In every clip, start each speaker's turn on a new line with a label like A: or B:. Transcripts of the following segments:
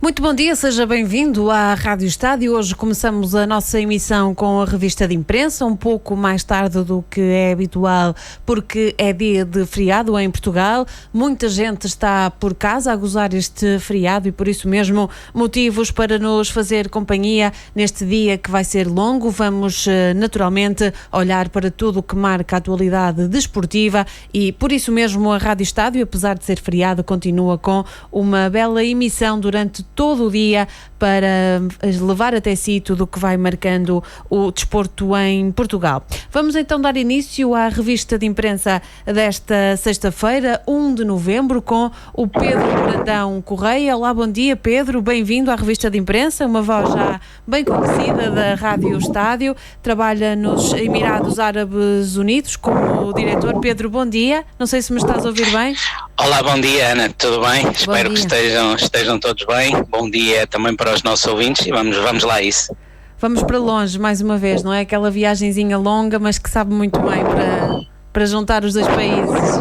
A: Muito bom dia, seja bem-vindo à Rádio Estádio. Hoje começamos a nossa emissão com a revista de imprensa, um pouco mais tarde do que é habitual, porque é dia de feriado em Portugal. Muita gente está por casa a gozar este feriado e por isso mesmo motivos para nos fazer companhia neste dia que vai ser longo. Vamos naturalmente olhar para tudo o que marca a atualidade desportiva e por isso mesmo a Rádio Estádio, apesar de ser feriado, continua com uma bela emissão durante todo o dia para levar até si tudo o que vai marcando o desporto em Portugal. Vamos então dar início à revista de imprensa desta sexta-feira, 1 de novembro, com o Pedro Brandão Correia. Olá, bom dia, Pedro, bem-vindo à revista de imprensa, uma voz já bem conhecida da Rádio Estádio, trabalha nos Emirados Árabes Unidos como diretor. Pedro, bom dia, não sei se me estás a ouvir bem.
B: Olá, bom dia, Ana, tudo bem? Espero que estejam todos bem. Bom dia também para os nossos ouvintes e vamos lá a isso.
A: Vamos para longe mais uma vez, não é? Aquela viagenzinha longa, mas que sabe muito bem para juntar os dois países,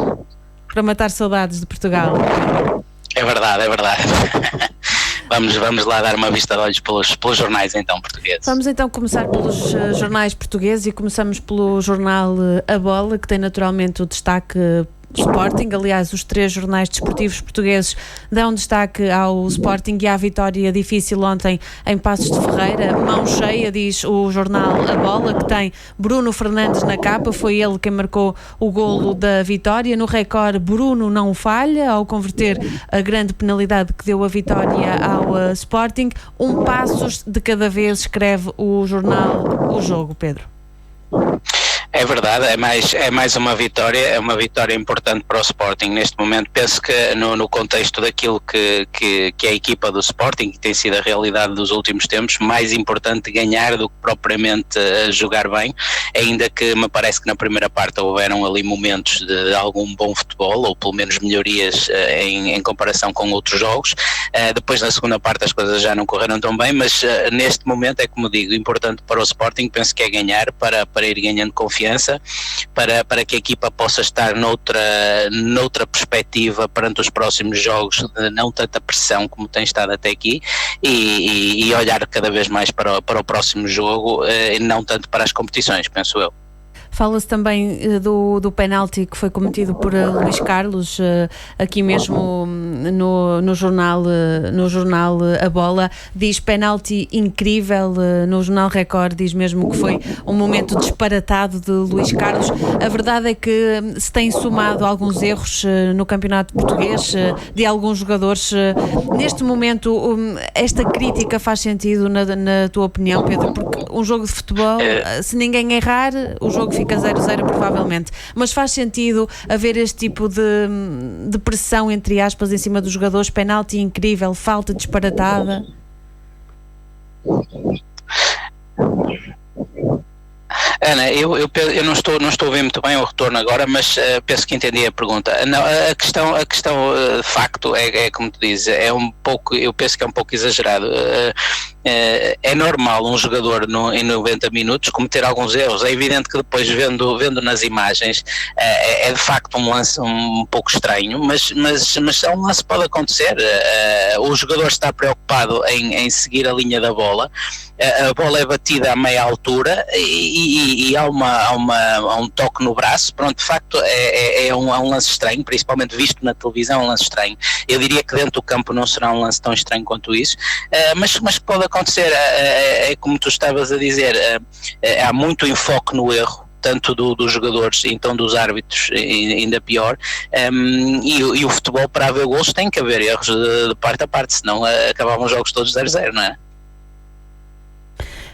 A: para matar saudades de Portugal.
B: É verdade. Vamos lá dar uma vista de olhos pelos jornais então portugueses.
A: Vamos então começar pelos jornais portugueses e começamos pelo jornal A Bola, que tem naturalmente o destaque Sporting. Aliás, os três jornais desportivos portugueses dão destaque ao Sporting e à vitória difícil ontem em Paços de Ferreira. Mão cheia, diz o jornal A Bola, que tem Bruno Fernandes na capa, foi ele quem marcou o golo da vitória. No recorde, Bruno não falha ao converter a grande penalidade que deu a vitória ao Sporting. Um Paços de cada vez, escreve o jornal O Jogo, Pedro.
B: É verdade, é mais uma vitória, é uma vitória importante para o Sporting neste momento. Penso que no contexto daquilo que é a equipa do Sporting, que tem sido a realidade dos últimos tempos, mais importante ganhar do que propriamente jogar bem, ainda que me parece que na primeira parte houveram ali momentos de algum bom futebol, ou pelo menos melhorias em comparação com outros jogos. Depois na segunda parte as coisas já não correram tão bem, mas neste momento é, como digo, importante para o Sporting, penso que é ganhar para ir ganhando confiança, para que a equipa possa estar noutra perspectiva perante os próximos jogos, de não tanta pressão como tem estado até aqui, e olhar cada vez mais para o próximo jogo, e não tanto para as competições, penso eu.
A: Fala-se também do penalti que foi cometido por Luís Carlos, aqui mesmo no jornal A Bola, diz penalti incrível. No jornal Record diz mesmo que foi um momento disparatado de Luís Carlos. A verdade é que se têm somado alguns erros no campeonato português de alguns jogadores. Neste momento, esta crítica faz sentido na tua opinião, Pedro? Porque um jogo de futebol, se ninguém errar, o jogo fica 0-0 provavelmente, mas faz sentido haver este tipo de pressão, entre aspas, em cima dos jogadores? Penalti incrível, falta disparatada.
B: Ana, eu não estou a ouvir muito bem o retorno agora, mas penso que entendi a pergunta. Não, a questão de facto é como tu dizes, eu penso que é um pouco exagerado. É normal um jogador em 90 minutos cometer alguns erros. É evidente que depois vendo nas imagens é de facto um lance um pouco estranho, mas é um lance que pode acontecer. O jogador está preocupado em seguir a linha da bola, a bola é batida a meia altura e há um toque no braço. Pronto, de facto é um lance estranho, principalmente visto na televisão, é um lance estranho. Eu diria que dentro do campo não será um lance tão estranho quanto isso, mas pode acontecer. É como tu estavas a dizer, há muito enfoque no erro, tanto dos jogadores, então dos árbitros ainda pior, e o futebol, para haver gols tem que haver erros de parte a parte, senão acabavam os jogos todos 0-0, não é?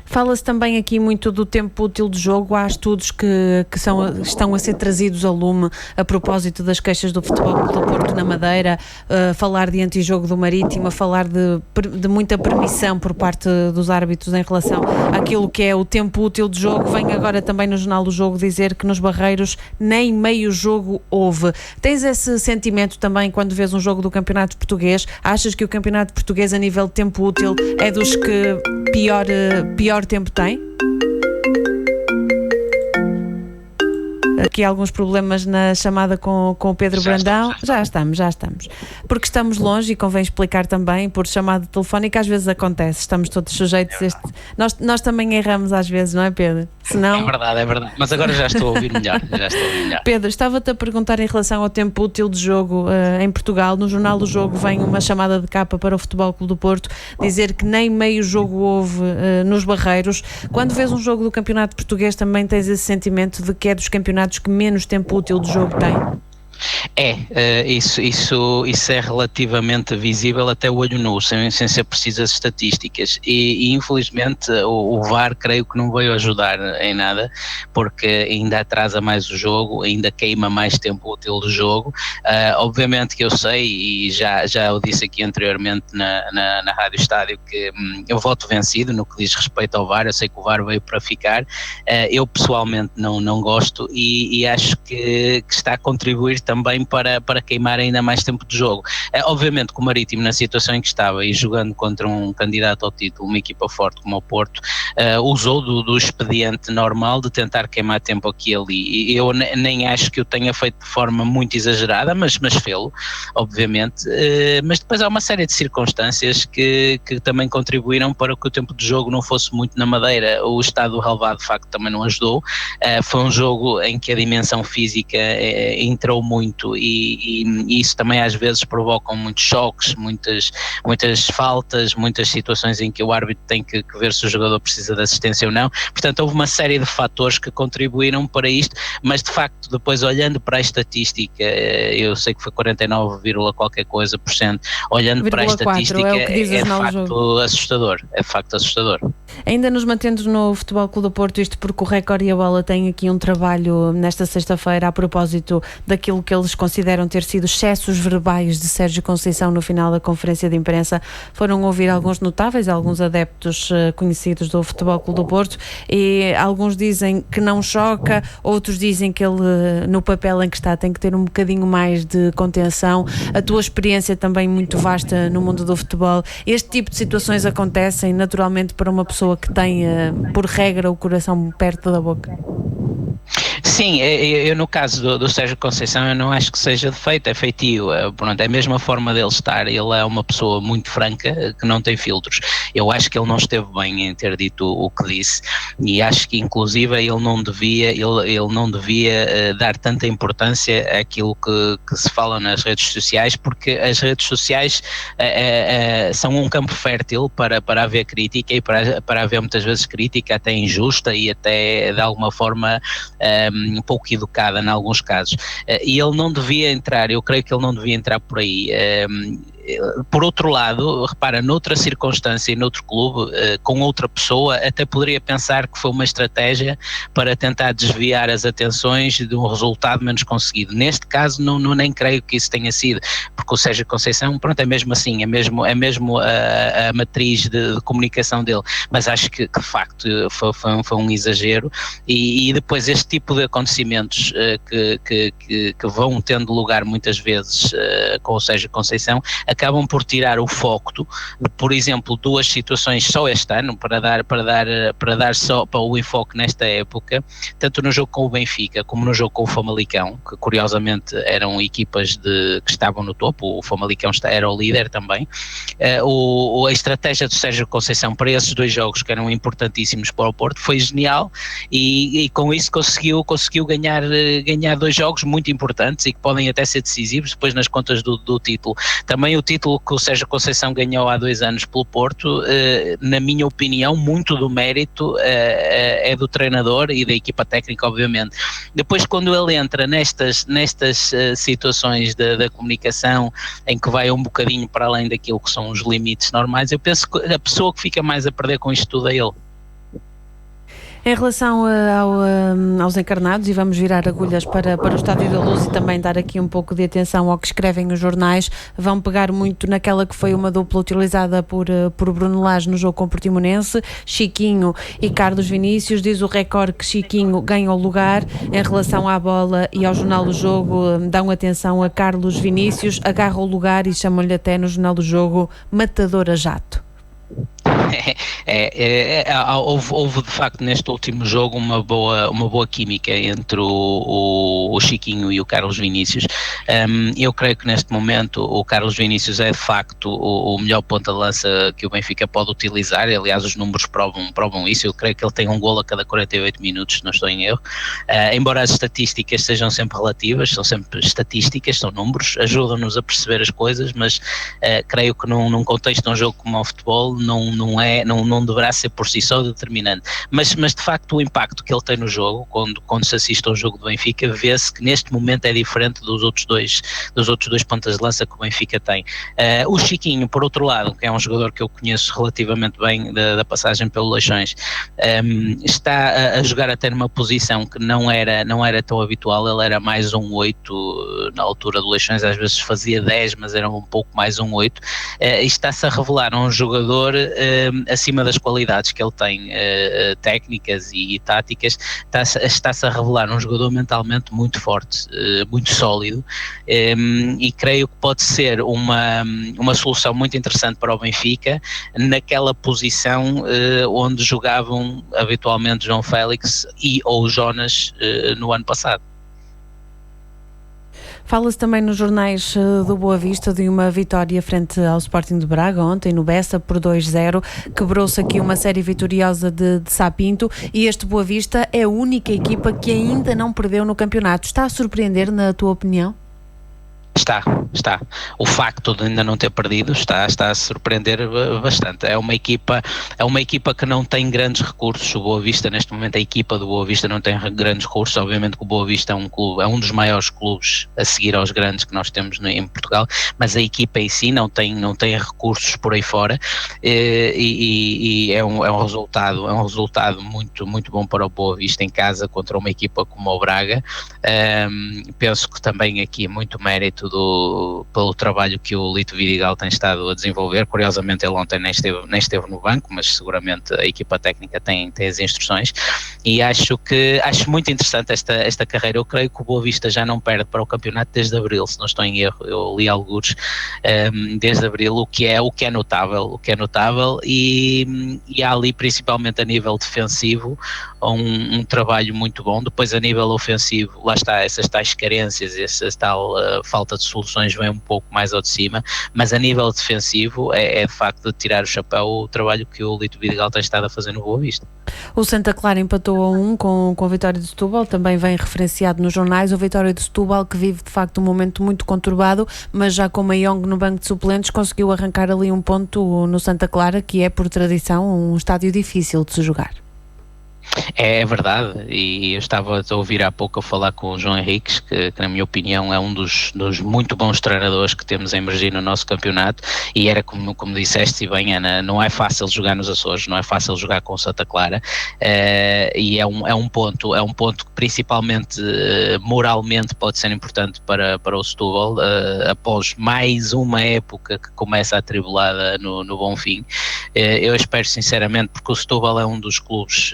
A: Fala-se também aqui muito do tempo útil de jogo. Há estudos que estão a ser trazidos ao lume a propósito das queixas do Futebol Clube do Porto na Madeira, falar de antijogo do Marítimo, a falar de muita permissão por parte dos árbitros em relação àquilo que é o tempo útil de jogo. Vem agora também no Jornal do Jogo dizer que nos Barreiros nem meio jogo houve. Tens esse sentimento também quando vês um jogo do Campeonato Português? Achas que o Campeonato Português, a nível de tempo útil, é dos que pior tempo tem? aqui alguns problemas na chamada com o Pedro Brandão. Já estamos. Porque estamos longe e convém explicar também, por chamada telefónica às vezes acontece, estamos todos sujeitos a este... Nós também erramos às vezes, não é, Pedro? Senão...
B: É verdade, mas agora já estou a ouvir melhor.
A: Pedro, estava-te a perguntar em relação ao tempo útil de jogo em Portugal. No jornal O Jogo vem uma chamada de capa para o Futebol Clube do Porto dizer que nem meio jogo houve nos Barreiros. Quando vês um jogo do Campeonato Português também tens esse sentimento de que é dos campeonatos que menos tempo útil de jogo tem?
B: Isso é relativamente visível até o olho nu, sem ser precisas estatísticas e infelizmente o VAR creio que não veio ajudar em nada, porque ainda atrasa mais o jogo, ainda queima mais tempo útil do jogo. Obviamente que eu sei, e já o disse aqui anteriormente na Rádio Estádio, que eu voto vencido no que diz respeito ao VAR. Eu sei que o VAR veio para ficar, eu pessoalmente não gosto e acho que está a contribuir também para queimar ainda mais tempo de jogo. Obviamente que o Marítimo, na situação em que estava e jogando contra um candidato ao título, uma equipa forte como o Porto, usou do expediente normal de tentar queimar tempo aqui e ali. E eu nem acho que o tenha feito de forma muito exagerada, mas fê-lo, obviamente. Mas depois há uma série de circunstâncias que também contribuíram para que o tempo de jogo não fosse muito na Madeira. O estado do relvado, de facto, também não ajudou. Foi um jogo em que a dimensão física entrou muito e isso também às vezes provoca muitos choques, muitas faltas, muitas situações em que o árbitro tem que ver se o jogador precisa de assistência ou não. Portanto, houve uma série de fatores que contribuíram para isto, mas de facto depois olhando para a estatística, eu sei que foi 49, qualquer coisa por cento, olhando para a estatística é de facto assustador.
A: Ainda nos mantendo no Futebol Clube do Porto, isto porque o Record e a Bola têm aqui um trabalho nesta sexta-feira a propósito daquilo que eles consideram ter sido excessos verbais de Sérgio Conceição no final da conferência de imprensa. Foram ouvir alguns notáveis, alguns adeptos conhecidos do Futebol Clube do Porto, e alguns dizem que não choca, outros dizem que ele, no papel em que está, tem que ter um bocadinho mais de contenção. A tua experiência também muito vasta no mundo do futebol, este tipo de situações acontecem naturalmente para uma pessoa que tem, por regra, o coração perto da boca?
B: Sim, eu no caso do Sérgio Conceição eu não acho que seja defeito, é feitio. Pronto, é a mesma forma dele estar. Ele é uma pessoa muito franca, que não tem filtros. Eu acho que ele não esteve bem em ter dito o que disse e acho que inclusive ele não devia dar tanta importância àquilo que se fala nas redes sociais, porque as redes sociais são um campo fértil para haver crítica e para haver muitas vezes crítica até injusta e até de alguma forma um pouco educada em alguns casos, e ele não devia entrar, eu creio que ele não devia entrar por aí. Por outro lado, repara, noutra circunstância e noutro clube, com outra pessoa, até poderia pensar que foi uma estratégia para tentar desviar as atenções de um resultado menos conseguido. Neste caso, nem creio que isso tenha sido, porque o Sérgio Conceição, pronto, é mesmo assim, é mesmo a matriz de comunicação dele, mas acho que de facto foi um exagero, e depois este tipo de acontecimentos que vão tendo lugar muitas vezes com o Sérgio Conceição, acabam por tirar o foco de, por exemplo, duas situações só este ano, para dar só para o enfoque nesta época, tanto no jogo com o Benfica como no jogo com o Famalicão, que curiosamente eram equipas que estavam no topo. O Famalicão era o líder também. A estratégia do Sérgio Conceição para esses dois jogos, que eram importantíssimos para o Porto, foi genial, e com isso conseguiu ganhar dois jogos muito importantes e que podem até ser decisivos depois nas contas do título. Também o título que o Sérgio Conceição ganhou há 2 anos pelo Porto, na minha opinião, muito do mérito é do treinador e da equipa técnica, obviamente. Depois, quando ele entra nestas situações da comunicação, em que vai um bocadinho para além daquilo que são os limites normais, eu penso que a pessoa que fica mais a perder com isto tudo é ele.
A: Em relação aos encarnados, e vamos virar agulhas para o Estádio da Luz e também dar aqui um pouco de atenção ao que escrevem os jornais, vão pegar muito naquela que foi uma dupla utilizada por Bruno Lage no jogo com o Portimonense, Chiquinho e Carlos Vinícius. Diz o Record que Chiquinho ganha o lugar. Em relação à bola e ao Jornal do Jogo, dão atenção a Carlos Vinícius, agarra o lugar e chamam-lhe até no Jornal do Jogo matador a jato.
B: Houve de facto neste último jogo uma boa química entre o Chiquinho e o Carlos Vinícius. Eu creio que neste momento o Carlos Vinícius é de facto o melhor ponta de lança que o Benfica pode utilizar. Aliás, os números provam isso. Eu creio que ele tem um golo a cada 48 minutos, se não estou em erro. Embora as estatísticas sejam sempre relativas, são sempre estatísticas, são números, ajudam-nos a perceber as coisas, mas creio que num contexto de um jogo como o futebol não deverá ser por si só determinante. Mas de facto o impacto que ele tem no jogo, quando se assiste a um jogo do Benfica, vê-se que neste momento é diferente dos outros dois pontas de lança que o Benfica tem. O Chiquinho, por outro lado, que é um jogador que eu conheço relativamente bem da passagem pelo Leixões, está a jogar até numa posição que não era tão habitual. Ele era mais um 8 na altura do Leixões, às vezes fazia 10, mas era um pouco mais um 8, e está-se a revelar um jogador acima das qualidades que ele tem, técnicas e táticas. Está-se a revelar um jogador mentalmente muito forte, muito sólido, e creio que pode ser uma solução muito interessante para o Benfica naquela posição onde jogavam habitualmente João Félix ou Jonas no ano passado.
A: Fala-se também nos jornais do Boa Vista de uma vitória frente ao Sporting de Braga ontem no Bessa por 2-0, quebrou-se aqui uma série vitoriosa de Sapinto, e este Boa Vista é a única equipa que ainda não perdeu no campeonato. Está a surpreender, na tua opinião?
B: Está. O facto de ainda não ter perdido está a surpreender bastante. É uma equipa que não tem grandes recursos. O Boa Vista, neste momento, a equipa do Boa Vista não tem grandes recursos. Obviamente que o Boa Vista é um dos maiores clubes a seguir aos grandes que nós temos em Portugal, mas a equipa em si não tem recursos por aí fora, e é um resultado muito, muito bom para o Boa Vista em casa contra uma equipa como o Braga. Penso que também aqui muito mérito pelo trabalho que o Lito Vidigal tem estado a desenvolver. Curiosamente ele ontem nem esteve no banco, mas seguramente a equipa técnica tem as instruções, e acho muito interessante esta carreira. Eu creio que o Boa Vista já não perde para o campeonato desde abril, se não estou em erro. Eu li alguns desde abril, o que é notável, e há ali, principalmente a nível defensivo, um trabalho muito bom. Depois a nível ofensivo, lá está, essas tais carências, essa tal falta de soluções vem um pouco mais ao de cima, mas a nível defensivo é de facto de tirar o chapéu o trabalho que o Lito Vidigal tem estado a fazer no Boa Vista.
A: O Santa Clara empatou a 1 com a vitória de Setúbal, também vem referenciado nos jornais. O Vitória de Setúbal, que vive de facto um momento muito conturbado, mas já com Mayong no banco de suplentes conseguiu arrancar ali um ponto no Santa Clara, que é por tradição um estádio difícil de se jogar.
B: É verdade, e eu estava a ouvir há pouco a falar com o João Henriques, que na minha opinião é um dos muito bons treinadores que temos a emergir no nosso campeonato, e era como disseste e bem, Ana, não é fácil jogar nos Açores, não é fácil jogar com o Santa Clara, e é um ponto que principalmente moralmente pode ser importante para o Setúbal, após mais uma época que começa atribulada no Bonfim. Eu espero sinceramente, porque o Setúbal é um dos clubes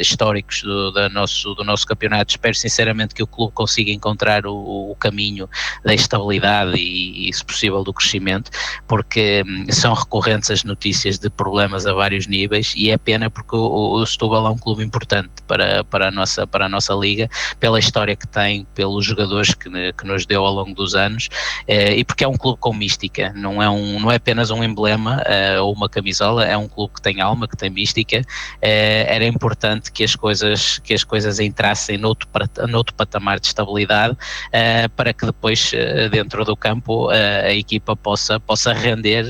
B: históricos do nosso campeonato, espero sinceramente que o clube consiga encontrar o caminho da estabilidade e, se possível, do crescimento, porque são recorrentes as notícias de problemas a vários níveis, e é pena porque o Setúbal é um clube importante para a nossa liga, pela história que tem, pelos jogadores que nos deu ao longo dos anos, e porque é um clube com mística, não é apenas um emblema ou uma camisola, é um clube que tem alma, que tem mística. Era importante que as coisas entrassem noutro patamar de estabilidade, para que depois dentro do campo a equipa possa render,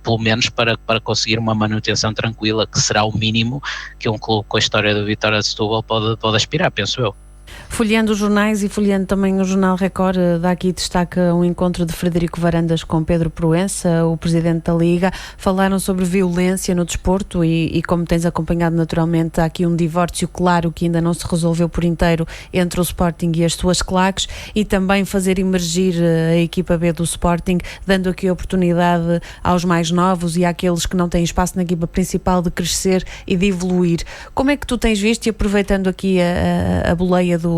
B: pelo menos para conseguir uma manutenção tranquila, que será o mínimo que um clube com a história do Vitória de Setúbal pode aspirar, penso eu.
A: Folheando os jornais e folheando também o Jornal Record, dá aqui destaca um encontro de Frederico Varandas com Pedro Proença, o presidente da Liga. Falaram sobre violência no desporto e como tens acompanhado naturalmente, há aqui um divórcio claro que ainda não se resolveu por inteiro entre o Sporting e as suas claques, e também fazer emergir a equipa B do Sporting, dando aqui a oportunidade aos mais novos e àqueles que não têm espaço na equipa principal de crescer e de evoluir. Como é que tu tens visto, e aproveitando aqui a boleia do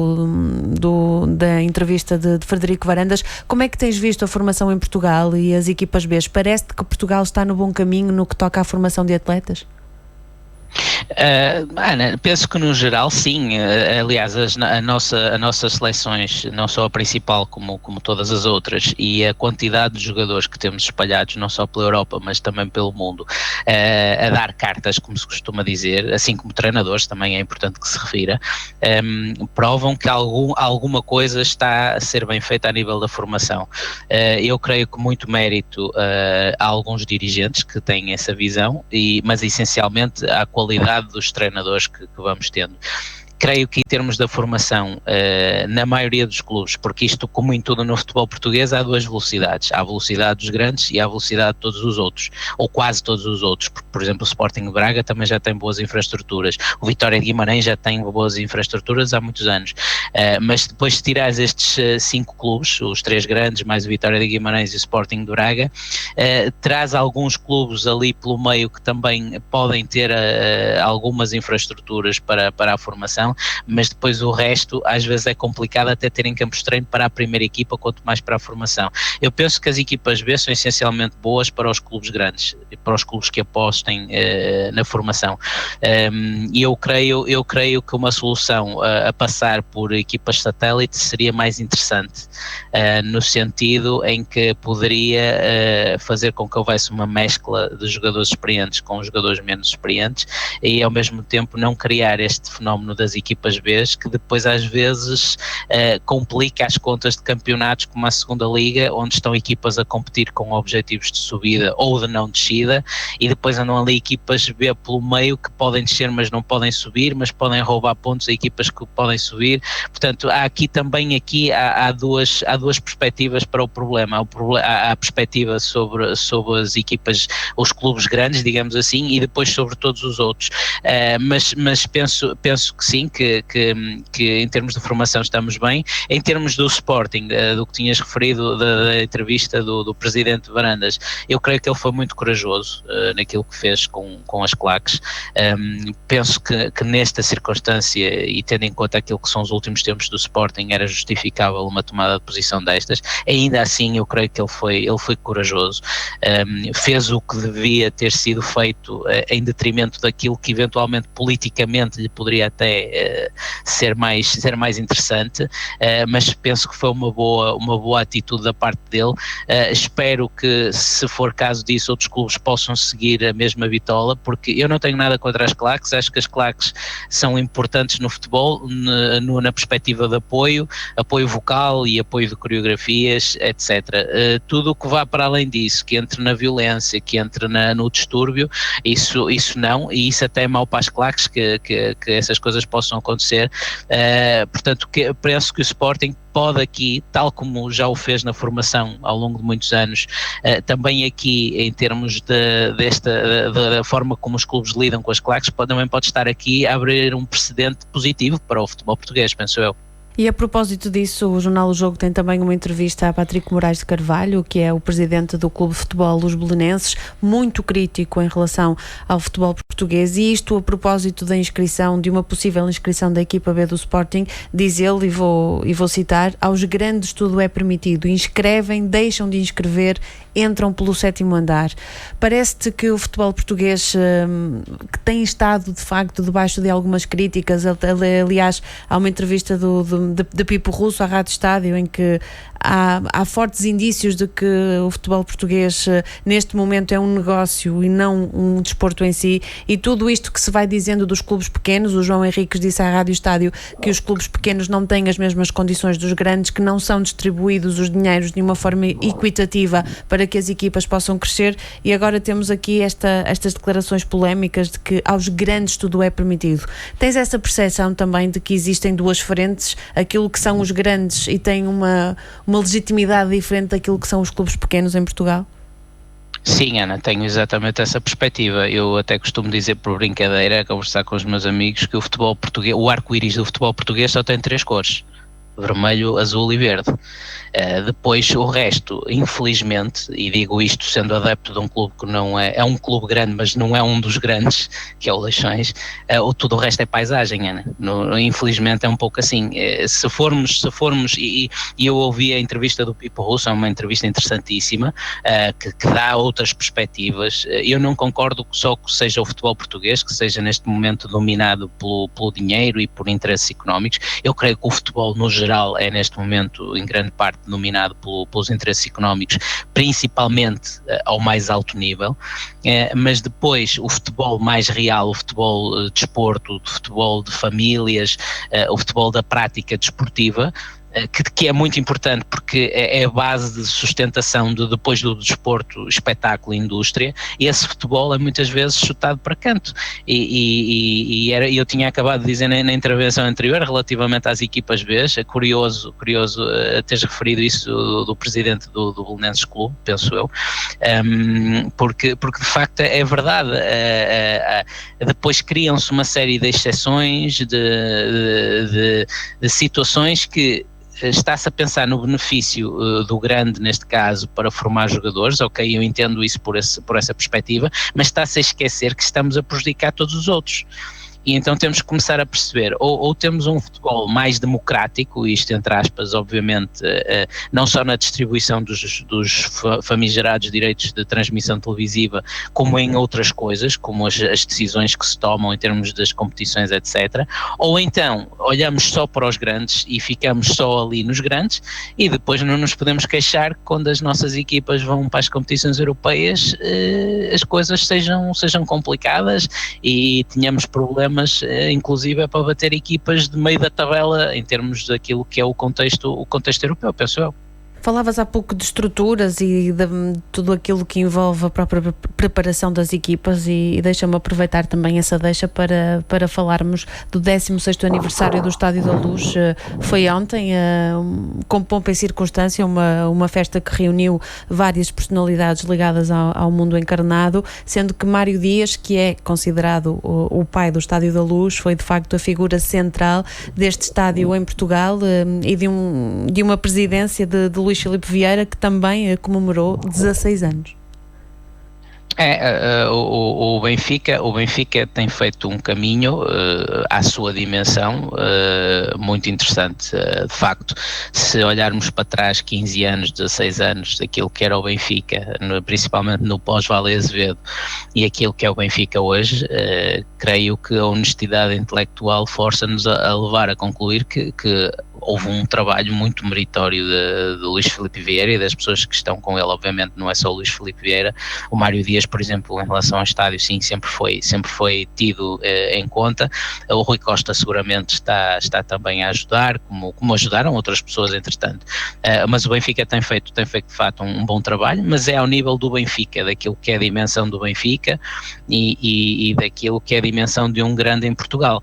A: da entrevista de Frederico Varandas. Como é que tens visto a formação em Portugal e as equipas B? Parece-te que Portugal está no bom caminho no que toca à formação de atletas?
B: Ana, penso que no geral sim. Aliás, as nossas seleções, não só a principal como todas as outras, e a quantidade de jogadores que temos espalhados não só pela Europa mas também pelo mundo, a dar cartas, como se costuma dizer, assim como treinadores, também é importante que se refira, provam que alguma coisa está a ser bem feita a nível da formação. Eu creio que muito mérito a alguns dirigentes que têm essa visão, mas essencialmente à qualidade dos treinadores que vamos tendo. Creio que em termos da formação, na maioria dos clubes, porque isto, como em tudo no futebol português, há duas velocidades. Há a velocidade dos grandes e há a velocidade de todos os outros, ou quase todos os outros, porque, por exemplo, o Sporting de Braga também já tem boas infraestruturas, o Vitória de Guimarães já tem boas infraestruturas há muitos anos, mas depois de tirares estes 5 clubes, os 3 grandes, mais o Vitória de Guimarães e o Sporting de Braga, traz alguns clubes ali pelo meio que também podem ter algumas infraestruturas para a formação, mas depois o resto às vezes é complicado até terem campos de treino para a primeira equipa, quanto mais para a formação. Eu penso que as equipas B são essencialmente boas para os clubes grandes, para os clubes que apostem na formação, e eu creio que uma solução a passar por equipas satélite seria mais interessante, no sentido em que poderia fazer com que houvesse uma mescla de jogadores experientes com jogadores menos experientes e ao mesmo tempo não criar este fenómeno das equipas B, que depois às vezes complica as contas de campeonatos como a segunda liga, onde estão equipas a competir com objetivos de subida ou de não descida, e depois andam ali equipas B pelo meio que podem descer mas não podem subir, mas podem roubar pontos a equipas que podem subir. Portanto, há duas perspectivas para o problema. Há a perspectiva sobre as equipas, os clubes grandes, digamos assim, e depois sobre todos os outros, mas penso que sim, que em termos de formação estamos bem. Em termos do Sporting, do que tinhas referido da entrevista do presidente Varandas, eu creio que ele foi muito corajoso naquilo que fez com as claques. Penso que nesta circunstância, e tendo em conta aquilo que são os últimos tempos do Sporting, era justificável uma tomada de posição destas. Ainda assim eu creio que ele foi corajoso, fez o que devia ter sido feito em detrimento daquilo que eventualmente politicamente lhe poderia até ser mais interessante, mas penso que foi uma boa atitude da parte dele. Espero que, se for caso disso, outros clubes possam seguir a mesma bitola, porque eu não tenho nada contra as claques, acho que as claques são importantes no futebol, na perspectiva de apoio vocal e apoio de coreografias, etc. Tudo o que vá para além disso, que entre na violência, que entre no distúrbio, isso não, e isso até é mau para as claques, que essas coisas possam acontecer. Portanto, penso que o Sporting pode aqui, tal como já o fez na formação ao longo de muitos anos, também aqui em termos da forma como os clubes lidam com as claques, também pode estar aqui a abrir um precedente positivo para o futebol português, penso eu.
A: E a propósito disso, o jornal O Jogo tem também uma entrevista a Patrick Moraes de Carvalho, que é o presidente do Clube de Futebol Os Belenenses, muito crítico em relação ao futebol português, e isto a propósito da inscrição, de uma possível inscrição da equipa B do Sporting. Diz ele, e vou citar: aos grandes tudo é permitido, inscrevem, deixam de inscrever, entram pelo 7º andar. Parece-te que o futebol português, que tem estado de facto debaixo de algumas críticas, aliás, há uma entrevista de Pipo Russo à Rádio Estádio em que há fortes indícios de que o futebol português neste momento é um negócio e não um desporto em si, e tudo isto que se vai dizendo dos clubes pequenos. O João Henriques disse à Rádio Estádio que os clubes pequenos não têm as mesmas condições dos grandes, que não são distribuídos os dinheiros de uma forma equitativa para que as equipas possam crescer, e agora temos aqui estas declarações polémicas de que aos grandes tudo é permitido. Tens essa percepção também de que existem duas frentes, aquilo que são os grandes e têm uma legitimidade diferente daquilo que são os clubes pequenos em Portugal?
B: Sim, Ana, tenho exatamente essa perspectiva. Eu até costumo dizer por brincadeira, a conversar com os meus amigos, que o futebol português, o arco-íris do futebol português só tem 3 cores: vermelho, azul e verde. Depois o resto, infelizmente, e digo isto sendo adepto de um clube que não é um clube grande, mas não é um dos grandes, que é o Leixões, tudo o resto é paisagem, Ana. Infelizmente é um pouco assim. Se formos, e eu ouvi a entrevista do Pipo Russo, é uma entrevista interessantíssima, que dá outras perspectivas. Eu não concordo só que seja o futebol português, que seja neste momento dominado pelo dinheiro e por interesses económicos. Eu creio que o futebol no geral é neste momento em grande parte dominado pelos interesses económicos, principalmente ao mais alto nível, mas depois o futebol mais real, o futebol de desporto, o futebol de famílias, o futebol da prática desportiva, que é muito importante porque é a base de sustentação depois do desporto, espetáculo e indústria, e esse futebol é muitas vezes chutado para canto, e eu tinha acabado de dizer na intervenção anterior relativamente às equipas B, é curioso teres referido isso do presidente do Belenenses Clube, penso eu, porque de facto é verdade. Depois criam-se uma série de exceções, de situações que está-se a pensar no benefício do grande, neste caso, para formar jogadores, ok, eu entendo isso por essa perspectiva, mas está-se a esquecer que estamos a prejudicar todos os outros. E então temos que começar a perceber, ou temos um futebol mais democrático, isto entre aspas, obviamente, não só na distribuição dos famigerados direitos de transmissão televisiva, como em outras coisas, como as decisões que se tomam em termos das competições, etc. Ou então olhamos só para os grandes e ficamos só ali nos grandes, e depois não nos podemos queixar que quando as nossas equipas vão para as competições europeias as coisas sejam complicadas e tenhamos problemas, inclusive para bater equipas de meio da tabela em termos daquilo que é o contexto europeu, penso eu.
A: Falavas há pouco de estruturas e de tudo aquilo que envolve a própria preparação das equipas e deixa-me aproveitar também essa deixa para falarmos do 16º aniversário do Estádio da Luz. Foi ontem, com pompa e circunstância, uma festa que reuniu várias personalidades ligadas ao mundo encarnado, sendo que Mário Dias, que é considerado o pai do Estádio da Luz, foi de facto a figura central deste estádio em Portugal e de uma presidência de Luís Filipe Vieira, que também comemorou 16 anos.
B: O Benfica tem feito um caminho à sua dimensão muito interessante. De facto, se olharmos para trás 15 anos, 16 anos, daquilo que era o Benfica, principalmente no pós-Vale Azevedo, e aquilo que é o Benfica hoje, creio que a honestidade intelectual força-nos a levar a concluir que houve um trabalho muito meritório de Luís Filipe Vieira e das pessoas que estão com ele. Obviamente não é só o Luís Filipe Vieira, o Mário Dias, por exemplo, em relação ao estádio, sim, sempre foi tido em conta. O Rui Costa seguramente está também a ajudar, como ajudaram outras pessoas entretanto, mas o Benfica tem feito de facto um bom trabalho, mas é ao nível do Benfica, daquilo que é a dimensão do Benfica e daquilo que é a dimensão de um grande em Portugal.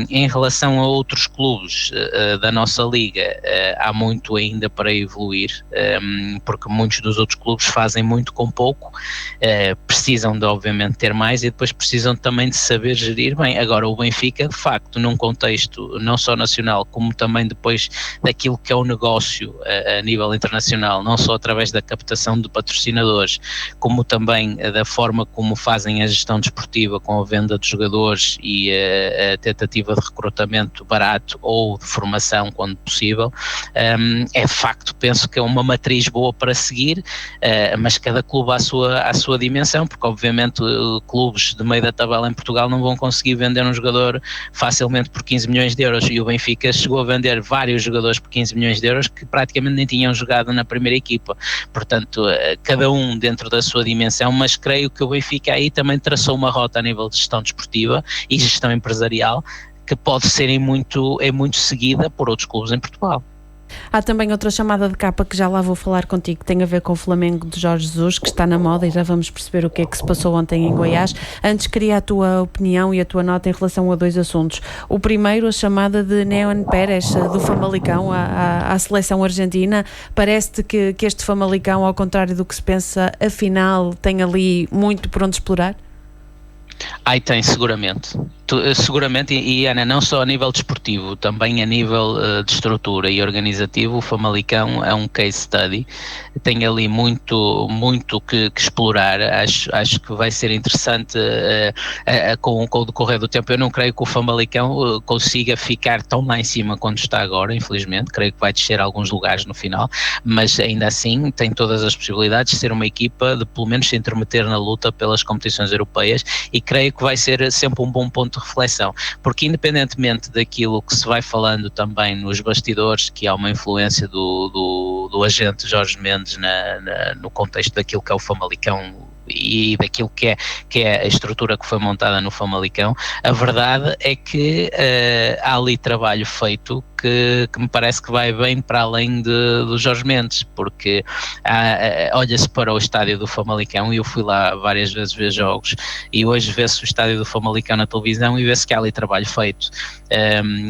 B: Em relação a outros clubes da nossa liga, há muito ainda para evoluir, porque muitos dos outros clubes fazem muito com pouco, precisam de obviamente ter mais e depois precisam também de saber gerir bem. Agora o Benfica, de facto, num contexto não só nacional, como também depois daquilo que é o negócio a nível internacional, não só através da captação de patrocinadores, como também da forma como fazem a gestão desportiva com a venda de jogadores e a tentativa de recrutamento barato ou de formação quando possível, de facto penso que é uma matriz boa para seguir, mas cada clube à sua dimensão, porque obviamente clubes de meio da tabela em Portugal não vão conseguir vender um jogador facilmente por 15 milhões de euros, e o Benfica chegou a vender vários jogadores por 15 milhões de euros que praticamente nem tinham jogado na primeira equipa. Portanto, cada um dentro da sua dimensão, mas creio que o Benfica aí também traçou uma rota a nível de gestão desportiva e gestão empresarial que pode ser em muito seguida por outros clubes em Portugal.
A: Há também outra chamada de capa que já lá vou falar contigo, que tem a ver com o Flamengo de Jorge Jesus, que está na moda, e já vamos perceber o que é que se passou ontem em Goiás. Antes, queria a tua opinião e a tua nota em relação a dois assuntos. O primeiro, a chamada de Neon Pérez, do Famalicão à seleção argentina. Parece-te que este Famalicão, ao contrário do que se pensa, afinal tem ali muito por onde explorar?
B: Tem seguramente. seguramente, e Ana, não só a nível desportivo, também a nível de estrutura e organizativo, o Famalicão é um case study, tem ali muito que explorar. Acho que vai ser interessante com o decorrer do tempo. Eu não creio que o Famalicão consiga ficar tão lá em cima quanto está agora, infelizmente, creio que vai descer alguns lugares no final, mas ainda assim tem todas as possibilidades de ser uma equipa de pelo menos se intrometer na luta pelas competições europeias, e creio que vai ser sempre um bom ponto de reflexão, porque independentemente daquilo que se vai falando também nos bastidores, que há uma influência do agente Jorge Mendes no contexto daquilo que é o Famalicão e daquilo que é a estrutura que foi montada no Famalicão, a verdade é que há ali trabalho feito que me parece que vai bem para além do Jorge Mendes, porque olha-se para o estádio do Famalicão, e eu fui lá várias vezes ver jogos, e hoje vê-se o estádio do Famalicão na televisão e vê-se que há ali trabalho feito.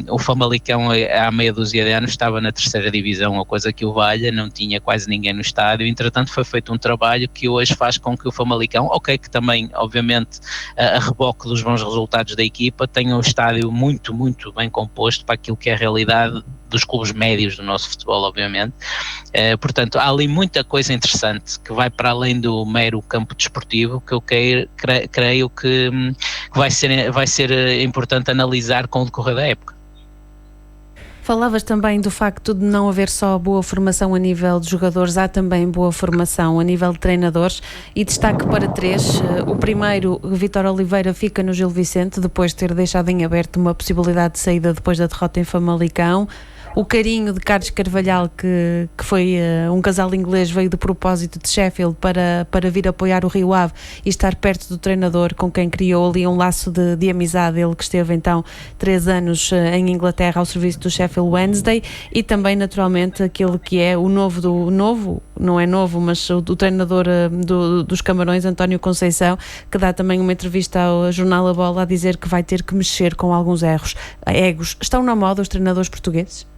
B: O Famalicão há meia dúzia de anos estava na terceira divisão, ou coisa que o valha, não tinha quase ninguém no estádio, entretanto foi feito um trabalho que hoje faz com que o Famalicão, que também obviamente a reboque dos bons resultados da equipa, tenha um estádio muito bem composto para aquilo que é a realidade dos clubes médios do nosso futebol, obviamente. Portanto, há ali muita coisa interessante que vai para além do mero campo desportivo, que eu creio que vai ser importante analisar com o decorrer da época.
A: Falavas também do facto de não haver só boa formação a nível de jogadores, há também boa formação a nível de treinadores, e destaque para 3. O primeiro, Vítor Oliveira, fica no Gil Vicente, depois de ter deixado em aberto uma possibilidade de saída depois da derrota em Famalicão. O carinho de Carlos Carvalhal, que foi um casal inglês, veio de propósito de Sheffield para vir apoiar o Rio Ave e estar perto do treinador, com quem criou ali um laço de amizade, ele que esteve então 3 anos em Inglaterra ao serviço do Sheffield Wednesday, e também naturalmente aquele que é o novo, não é novo, mas o treinador dos Camarões, António Conceição, que dá também uma entrevista ao jornal A Bola a dizer que vai ter que mexer com alguns egos. Estão na moda os treinadores portugueses?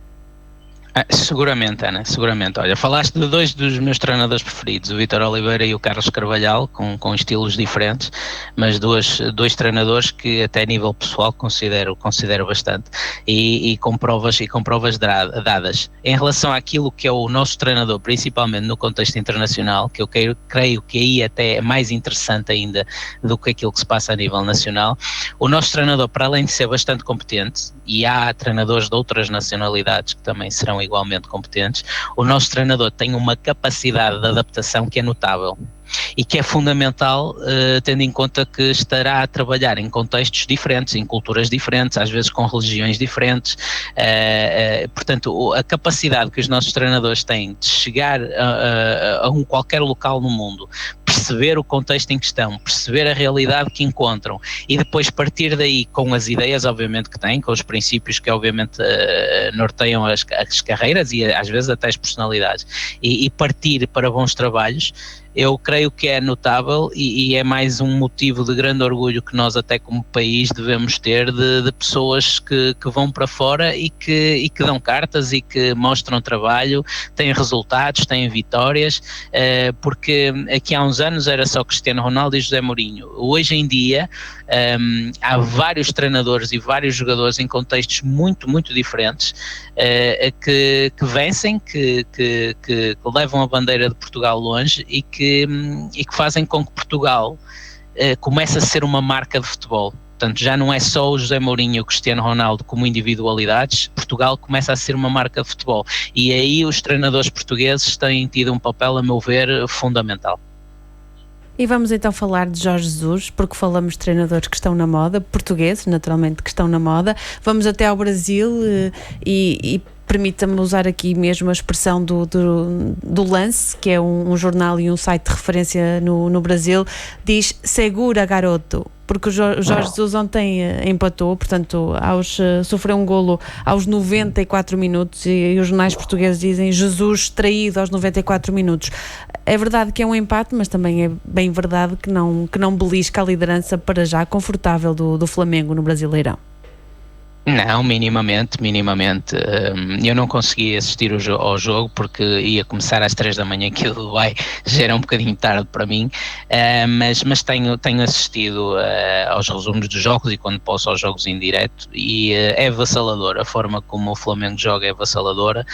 B: Seguramente, Ana, seguramente. Olha, falaste de 2 dos meus treinadores preferidos, o Vítor Oliveira e o Carlos Carvalhal, com estilos diferentes, mas dois treinadores que até a nível pessoal considero bastante, e com provas dadas. Em relação àquilo que é o nosso treinador, principalmente no contexto internacional, que eu creio que aí até é mais interessante ainda do que aquilo que se passa a nível nacional, o nosso treinador, para além de ser bastante competente, e há treinadores de outras nacionalidades que também serão igualmente competentes, o nosso treinador tem uma capacidade de adaptação que é notável e que é fundamental, tendo em conta que estará a trabalhar em contextos diferentes, em culturas diferentes, às vezes com religiões diferentes. Portanto, a capacidade que os nossos treinadores têm de chegar a qualquer local no mundo, perceber o contexto em questão, perceber a realidade que encontram, e depois partir daí com as ideias, obviamente, que têm, com os princípios que obviamente norteiam as carreiras e às vezes até as personalidades, e partir para bons trabalhos, eu creio que é notável, e é mais um motivo de grande orgulho que nós até como país devemos ter de pessoas que vão para fora e que dão cartas e que mostram trabalho, têm resultados, têm vitórias, porque aqui há uns anos era só Cristiano Ronaldo e José Mourinho. Hoje em dia há vários treinadores e vários jogadores em contextos muito diferentes, que vencem, que levam a bandeira de Portugal longe e que fazem com que Portugal comece a ser uma marca de futebol. Portanto, já não é só o José Mourinho e o Cristiano Ronaldo como individualidades, Portugal começa a ser uma marca de futebol, e aí os treinadores portugueses têm tido um papel, a meu ver, fundamental.
A: E vamos então falar de Jorge Jesus, porque falamos de treinadores que estão na moda, portugueses, naturalmente, que estão na moda. Vamos até ao Brasil e permita-me usar aqui mesmo a expressão do Lance, que é um jornal e um site de referência no Brasil, diz "segura, garoto", porque o Jorge Jesus ontem empatou, portanto, sofreu um golo aos 94 minutos e os jornais portugueses dizem Jesus traído aos 94 minutos. É verdade que é um empate, mas também é bem verdade que não belisca a liderança para já confortável do Flamengo no Brasileirão.
B: Não, minimamente. Eu não consegui assistir ao jogo porque ia começar às 3 da manhã aqui do Dubai, já era um bocadinho tarde para mim, mas tenho assistido aos resumos dos jogos e quando posso aos jogos em direto e é avassalador, a forma como o Flamengo joga é avassaladora.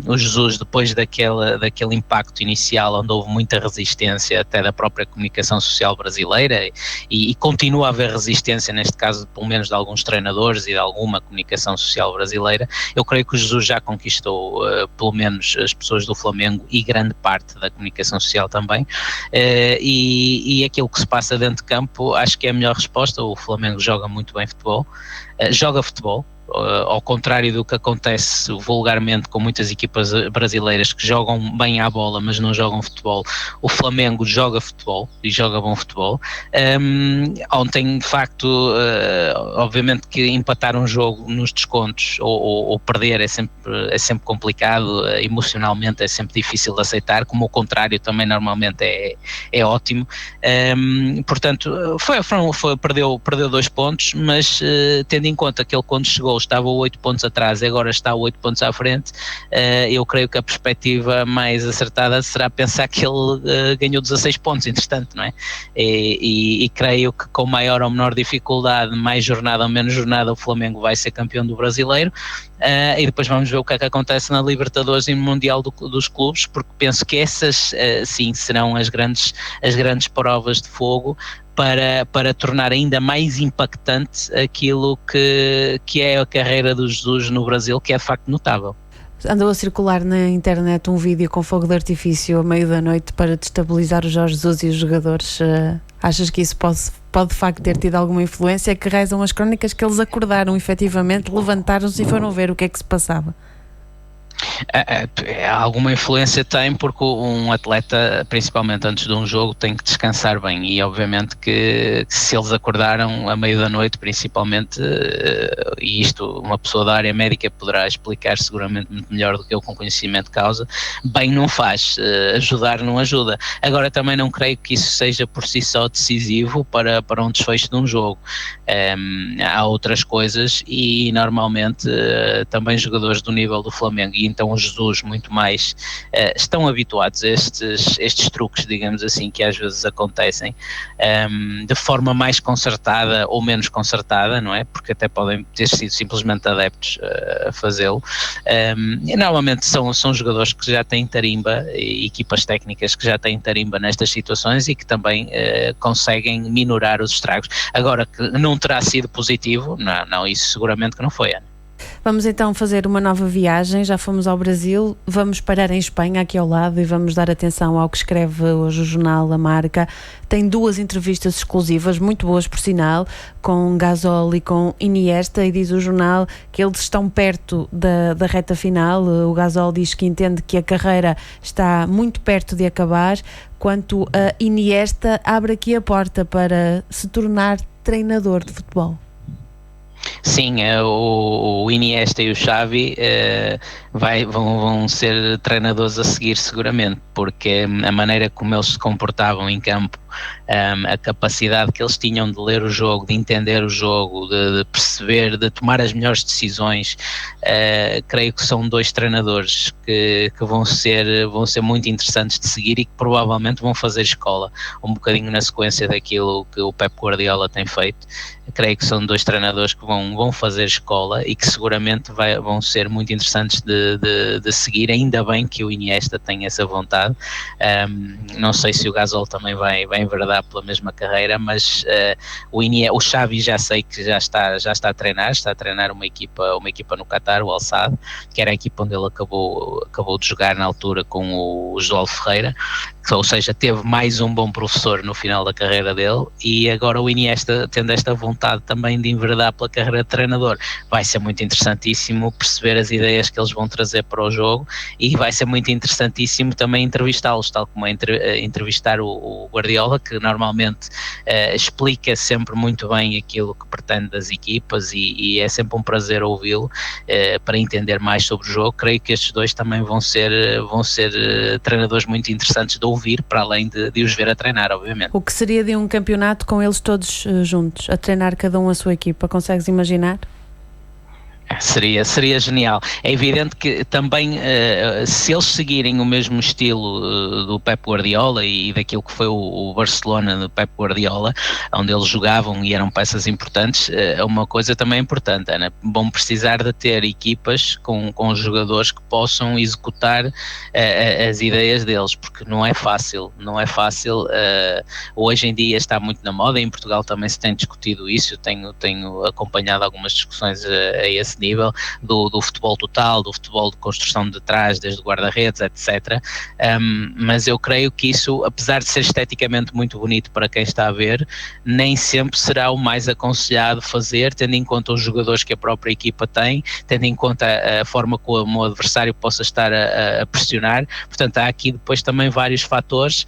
B: O Jesus, depois daquele impacto inicial onde houve muita resistência até da própria comunicação social brasileira e continua a haver resistência, neste caso pelo menos de alguns treinadores e de alguma comunicação social brasileira, eu creio que o Jesus já conquistou pelo menos as pessoas do Flamengo e grande parte da comunicação social também, e aquilo que se passa dentro de campo acho que é a melhor resposta. O Flamengo joga muito bem futebol, joga futebol, ao contrário do que acontece vulgarmente com muitas equipas brasileiras que jogam bem à bola mas não jogam futebol. O Flamengo joga futebol e joga bom futebol. Ontem de facto, obviamente que empatar um jogo nos descontos ou perder é sempre complicado, emocionalmente é sempre difícil de aceitar, como o contrário também normalmente é ótimo. Portanto, perdeu 2 pontos, mas tendo em conta que ele quando chegou estava 8 pontos atrás e agora está 8 pontos à frente, eu creio que a perspectiva mais acertada será pensar que ele ganhou 16 pontos, entretanto, não é? E creio que com maior ou menor dificuldade, mais jornada ou menos jornada, o Flamengo vai ser campeão do Brasileiro, e depois vamos ver o que é que acontece na Libertadores e no Mundial dos Clubes, porque penso que essas sim serão as grandes provas de fogo para tornar ainda mais impactante aquilo que é a carreira do Jesus no Brasil, que é de facto notável.
A: Andou a circular na internet um vídeo com fogo de artifício à meio da noite para destabilizar o Jorge Jesus e os jogadores. Achas que isso pode de facto ter tido alguma influência? Que rezam as crónicas que eles acordaram efetivamente, levantaram-se e foram ver o que é que se passava.
B: Alguma influência tem, porque um atleta, principalmente antes de um jogo, tem que descansar bem, e obviamente que se eles acordaram à meio da noite principalmente, e isto uma pessoa da área médica poderá explicar seguramente muito melhor do que eu com conhecimento de causa, bem não faz, ajudar não ajuda. Agora também não creio que isso seja por si só decisivo para um desfecho de um jogo. Há outras coisas e normalmente também jogadores do nível do Flamengo e então o Jesus muito mais estão habituados a estes truques, digamos assim, que às vezes acontecem de forma mais concertada ou menos concertada, não é? Porque até podem ter sido simplesmente adeptos a fazê-lo. E normalmente são jogadores que já têm tarimba e equipas técnicas que já têm tarimba nestas situações e que também conseguem minorar os estragos. Agora, que não terá sido positivo, não, isso seguramente que não foi, Ana.
A: Vamos então fazer uma nova viagem, já fomos ao Brasil, vamos parar em Espanha aqui ao lado e vamos dar atenção ao que escreve hoje o jornal A Marca. Tem 2 entrevistas exclusivas, muito boas por sinal, com Gasol e com Iniesta, e diz o jornal que eles estão perto da reta final. O Gasol diz que entende que a carreira está muito perto de acabar, quanto a Iniesta abre aqui a porta para se tornar treinador de futebol.
B: Sim, o Iniesta e o Xavi vão ser treinadores a seguir seguramente, porque a maneira como eles se comportavam em campo, a capacidade que eles tinham de ler o jogo, de entender o jogo, de perceber, de tomar as melhores decisões, creio que são 2 treinadores que vão ser muito interessantes de seguir e que provavelmente vão fazer escola, um bocadinho na sequência daquilo que o Pep Guardiola tem feito. Creio que são 2 treinadores que vão fazer escola e que seguramente vão ser muito interessantes de seguir. Ainda bem que o Iniesta tem essa vontade. Não sei se o Gasol também vai enverdar pela mesma carreira, mas o Xavi já sei que já está a treinar uma equipa no Qatar, o Al Sadd, que era a equipa onde ele acabou de jogar na altura com o João Ferreira, ou seja, teve mais um bom professor no final da carreira dele, e agora o Iniesta, tendo esta vontade também de enverdar pela carreira de treinador, vai ser muito interessantíssimo perceber as ideias que eles vão trazer para o jogo, e vai ser muito interessantíssimo também entrevistá-los, tal como entrevistar o Guardiola, que normalmente explica sempre muito bem aquilo que pretende das equipas, e é sempre um prazer ouvi-lo para entender mais sobre o jogo. Creio que estes 2 também vão ser treinadores muito interessantes de ouvir, para além de os ver a treinar, obviamente.
A: O que seria de um campeonato com eles todos juntos, a treinar cada um a sua equipa? Consegues imaginar?
B: Seria genial. É evidente que também, se eles seguirem o mesmo estilo do Pep Guardiola e daquilo que foi o Barcelona do Pep Guardiola, onde eles jogavam e eram peças importantes, uma coisa também importante, né? Vão precisar de ter equipas com jogadores que possam executar as ideias deles, porque não é fácil. Hoje em dia está muito na moda, em Portugal também se tem discutido isso, eu tenho acompanhado algumas discussões a esse nível, do futebol total, do futebol de construção de trás, desde o guarda-redes, etc. Mas eu creio que isso, apesar de ser esteticamente muito bonito para quem está a ver, nem sempre será o mais aconselhado fazer, tendo em conta os jogadores que a própria equipa tem, tendo em conta a forma como o adversário possa estar a pressionar. Portanto, há aqui depois também vários fatores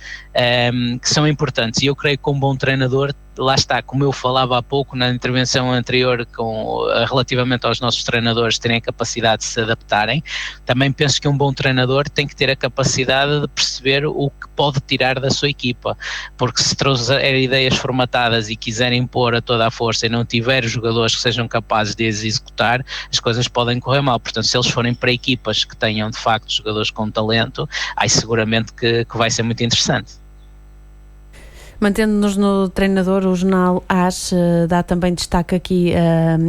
B: que são importantes, e eu creio que um bom treinador, lá está, como eu falava há pouco na intervenção anterior relativamente aos nossos treinadores terem a capacidade de se adaptarem, também penso que um bom treinador tem que ter a capacidade de perceber o que pode tirar da sua equipa, porque se trouxer ideias formatadas e quiserem pôr a toda a força e não tiver jogadores que sejam capazes de as executar, as coisas podem correr mal. Portanto, se eles forem para equipas que tenham de facto jogadores com talento, aí seguramente que vai ser muito interessante.
A: Mantendo-nos no treinador, o jornal AS dá também destaque aqui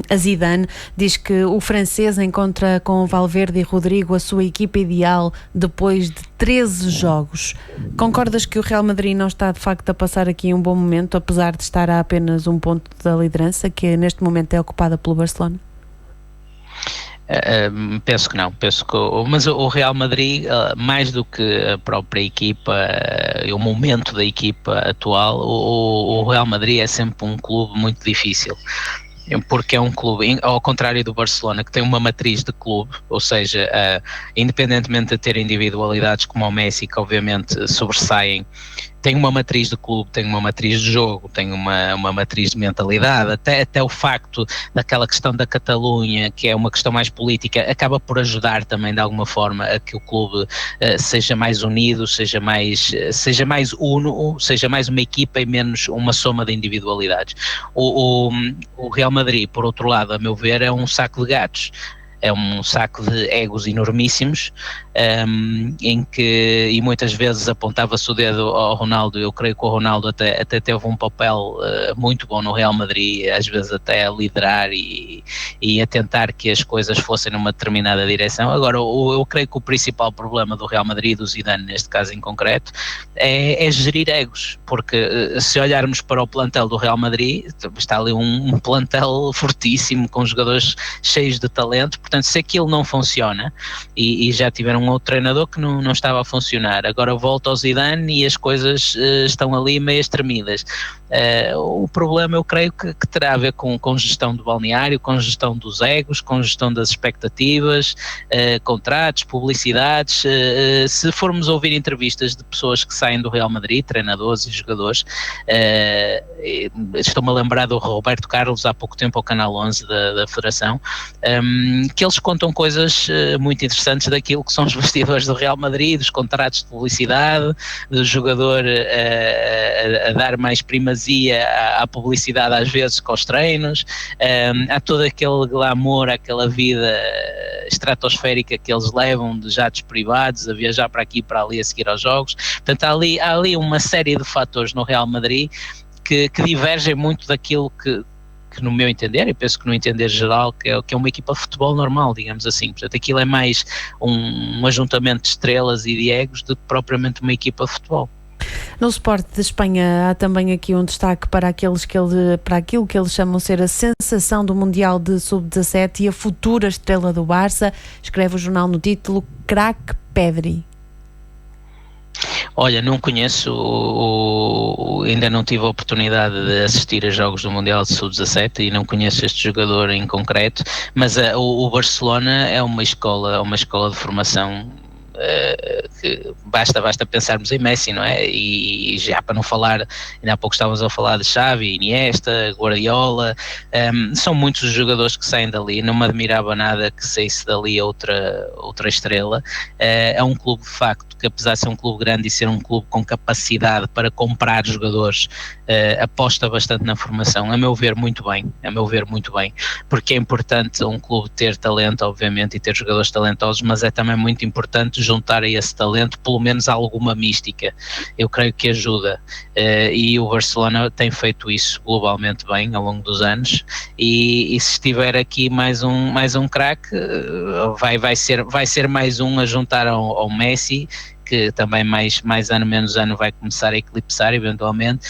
A: a Zidane, diz que o francês encontra com Valverde e Rodrigo a sua equipa ideal depois de 13 jogos. Concordas que o Real Madrid não está de facto a passar aqui um bom momento, apesar de estar a apenas um ponto da liderança, que neste momento é ocupada pelo Barcelona?
B: Penso que não, mas o Real Madrid, mais do que a própria equipa, o momento da equipa atual, o Real Madrid é sempre um clube muito difícil, porque é um clube, ao contrário do Barcelona, que tem uma matriz de clube, ou seja, independentemente de ter individualidades como o Messi, que obviamente sobressaem, tem uma matriz de clube, tem uma matriz de jogo, tem uma matriz de mentalidade, até o facto daquela questão da Catalunha, que é uma questão mais política, acaba por ajudar também de alguma forma a que o clube seja mais unido, seja mais uno, seja mais uma equipa e menos uma soma de individualidades. O Real Madrid, por outro lado, a meu ver, é um saco de gatos. É um saco de egos enormíssimos, em que, e muitas vezes apontava-se o dedo ao Ronaldo. Eu creio que o Ronaldo até teve um papel muito bom no Real Madrid, às vezes até a liderar e a tentar que as coisas fossem numa determinada direção. Agora, eu creio que o principal problema do Real Madrid, do Zidane neste caso em concreto, é gerir egos, porque se olharmos para o plantel do Real Madrid, está ali um plantel fortíssimo, com jogadores cheios de talento. Portanto, se aquilo não funciona, e já tiveram um outro treinador que não estava a funcionar, agora volta ao Zidane e as coisas estão ali meias tremidas. O problema, eu creio que terá a ver com gestão do balneário, com gestão dos egos, com gestão das expectativas, contratos, publicidades. Se formos ouvir entrevistas de pessoas que saem do Real Madrid, treinadores e jogadores, estou-me a lembrar do Roberto Carlos há pouco tempo ao Canal 11 da Federação, que eles contam coisas muito interessantes daquilo que são os bastidores do Real Madrid, dos contratos de publicidade, do jogador a dar mais primazia à publicidade às vezes com os treinos, há todo aquele glamour, aquela vida estratosférica que eles levam de jatos privados, a viajar para aqui e para ali a seguir aos jogos. Portanto, há ali uma série de fatores no Real Madrid que divergem muito daquilo que no meu entender, e penso que no entender geral, que é uma equipa de futebol normal, digamos assim. Portanto, aquilo é mais um ajuntamento de estrelas e de egos do que propriamente uma equipa de futebol.
A: No Sport de Espanha há também aqui um destaque para aquilo que eles chamam ser a sensação do Mundial de Sub-17 e a futura estrela do Barça. Escreve o jornal no título Crack Pedri.
B: Olha, não conheço, ainda não tive a oportunidade de assistir a jogos do Mundial de Sub-17 e não conheço este jogador em concreto, mas o Barcelona é uma escola de formação que basta pensarmos em Messi, não é? E já para não falar, ainda há pouco estávamos a falar de Xavi, Iniesta, Guardiola, são muitos os jogadores que saem dali, não me admirava nada que saísse dali outra estrela. É um clube de facto que, apesar de ser um clube grande e ser um clube com capacidade para comprar jogadores, aposta bastante na formação, a meu ver muito bem, porque é importante um clube ter talento, obviamente, e ter jogadores talentosos, mas é também muito importante juntar a esse talento pelo menos alguma mística. Eu creio que ajuda, e o Barcelona tem feito isso globalmente bem ao longo dos anos, e se estiver aqui mais um craque, vai ser mais um a juntar ao Messi, que também mais ano menos ano vai começar a eclipsar eventualmente,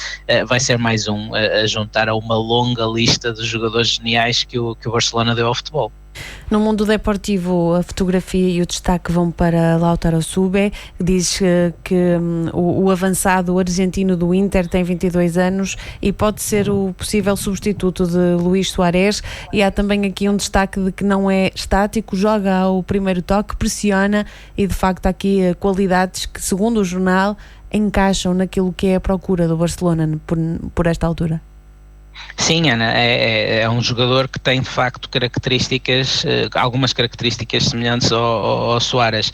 B: vai ser mais um a juntar a uma longa lista de jogadores geniais que o Barcelona deu ao futebol.
A: No mundo deportivo, a fotografia e o destaque vão para Lautaro Sube. Diz que o avançado argentino do Inter tem 22 anos e pode ser o possível substituto de Luís Suárez, e há também aqui um destaque de que não é estático, joga ao primeiro toque, pressiona, e de facto há aqui qualidades que, segundo o jornal, encaixam naquilo que é a procura do Barcelona por esta altura.
B: Sim, Ana, é um jogador que tem de facto características, algumas características semelhantes ao Suárez.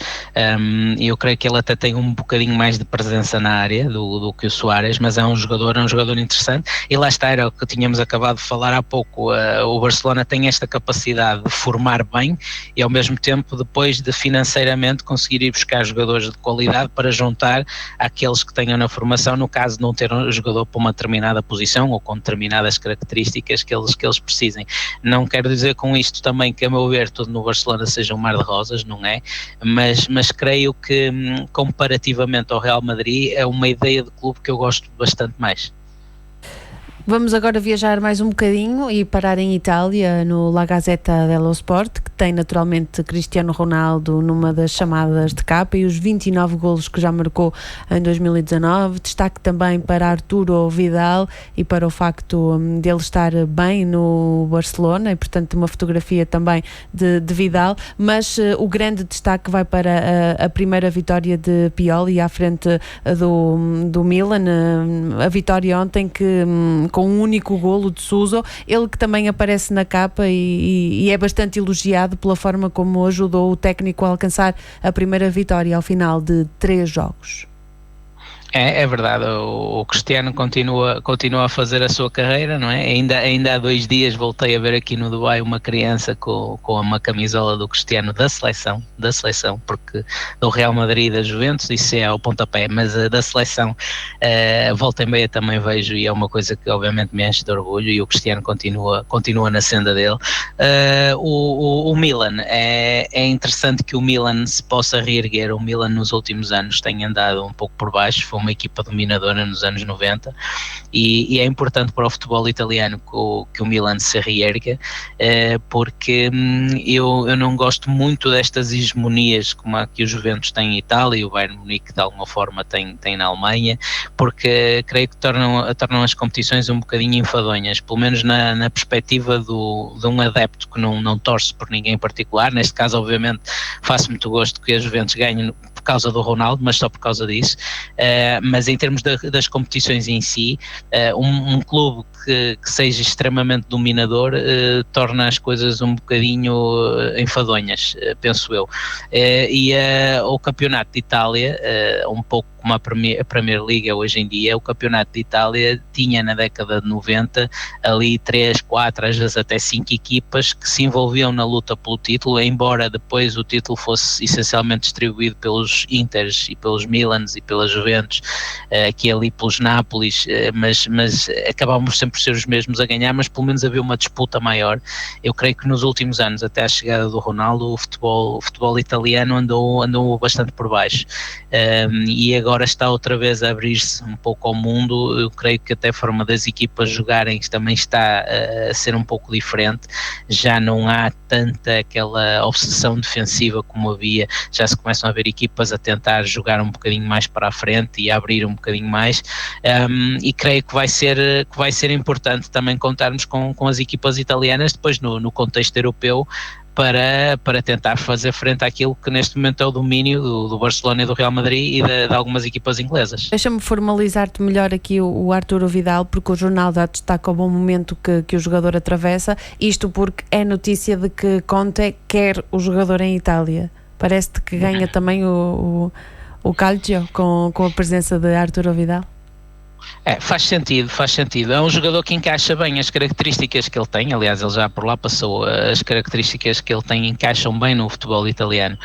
B: Eu creio que ele até tem um bocadinho mais de presença na área do que o Suárez, mas é um jogador interessante, e lá está, era o que tínhamos acabado de falar há pouco. O Barcelona tem esta capacidade de formar bem e ao mesmo tempo depois de financeiramente conseguir ir buscar jogadores de qualidade para juntar àqueles que tenham na formação, no caso de não ter um jogador para uma determinada posição ou com determinadas características que eles precisem. Não quero dizer com isto também que, a meu ver, tudo no Barcelona seja um mar de rosas, não é? Mas creio que, comparativamente ao Real Madrid, é uma ideia de clube que eu gosto bastante mais.
A: Vamos agora viajar mais um bocadinho e parar em Itália, no La Gazzetta dello Sport, que tem naturalmente Cristiano Ronaldo numa das chamadas de capa e os 29 golos que já marcou em 2019. Destaque também para Arturo Vidal e para o facto dele estar bem no Barcelona, e portanto uma fotografia também de Vidal, mas o grande destaque vai para a primeira vitória de Pioli à frente do Milan, a vitória ontem com um único golo de Suso, ele que também aparece na capa e é bastante elogiado pela forma como ajudou o técnico a alcançar a primeira vitória ao final de 3 jogos.
B: É verdade, o Cristiano continua a fazer a sua carreira, não é? Ainda há 2 dias voltei a ver aqui no Dubai uma criança com uma camisola do Cristiano da seleção, porque do Real Madrid e da Juventus, isso é ao pontapé, mas da seleção, volta e meia também vejo, e é uma coisa que obviamente me enche de orgulho, e o Cristiano continua na senda dele. O Milan, é interessante que o Milan se possa reerguer. O Milan nos últimos anos tem andado um pouco por baixo, foi uma equipa dominadora nos anos 90, e é importante para o futebol italiano que o Milan se reerga, porque eu não gosto muito destas hegemonias como a que o Juventus tem em Itália e o Bayern Munique de alguma forma tem na Alemanha, porque creio que tornam as competições um bocadinho enfadonhas, pelo menos na perspectiva de um adepto que não torce por ninguém em particular. Neste caso, obviamente, faço muito gosto que a Juventus ganhe por causa do Ronaldo, mas só por causa disso. Mas em termos das competições em si, um clube que seja extremamente dominador torna as coisas um bocadinho enfadonhas, penso eu. E o campeonato de Itália, um pouco como a Premier League hoje em dia, o campeonato de Itália tinha na década de 90 ali 3, 4, às vezes até 5 equipas que se envolviam na luta pelo título, embora depois o título fosse essencialmente distribuído pelos Inters e pelos Milans e pelas Juventus, aqui ali pelos Nápoles, mas acabávamos sempre por ser os mesmos a ganhar, mas pelo menos havia uma disputa maior. Eu creio que nos últimos anos, até a chegada do Ronaldo, o futebol italiano andou bastante por baixo, e agora está outra vez a abrir-se um pouco ao mundo. Eu creio que até a forma das equipas jogarem também está a ser um pouco diferente, já não há tanta aquela obsessão defensiva como havia, já se começam a ver equipas a tentar jogar um bocadinho mais para a frente e a abrir um bocadinho mais, e creio que vai ser importante também contarmos com as equipas italianas depois no contexto europeu, para tentar fazer frente àquilo que neste momento é o domínio do Barcelona e do Real Madrid e de algumas equipas inglesas.
A: Deixa-me formalizar-te melhor aqui o Arturo Vidal, porque o jornal já destaca o bom momento que o jogador atravessa, isto porque é notícia de que Conte quer o jogador em Itália. Parece-te que ganha também o Calcio com a presença de Arturo Vidal?
B: Faz sentido. É um jogador que encaixa bem as características que ele tem, aliás, ele já por lá passou, as características que ele tem encaixam bem no futebol italiano.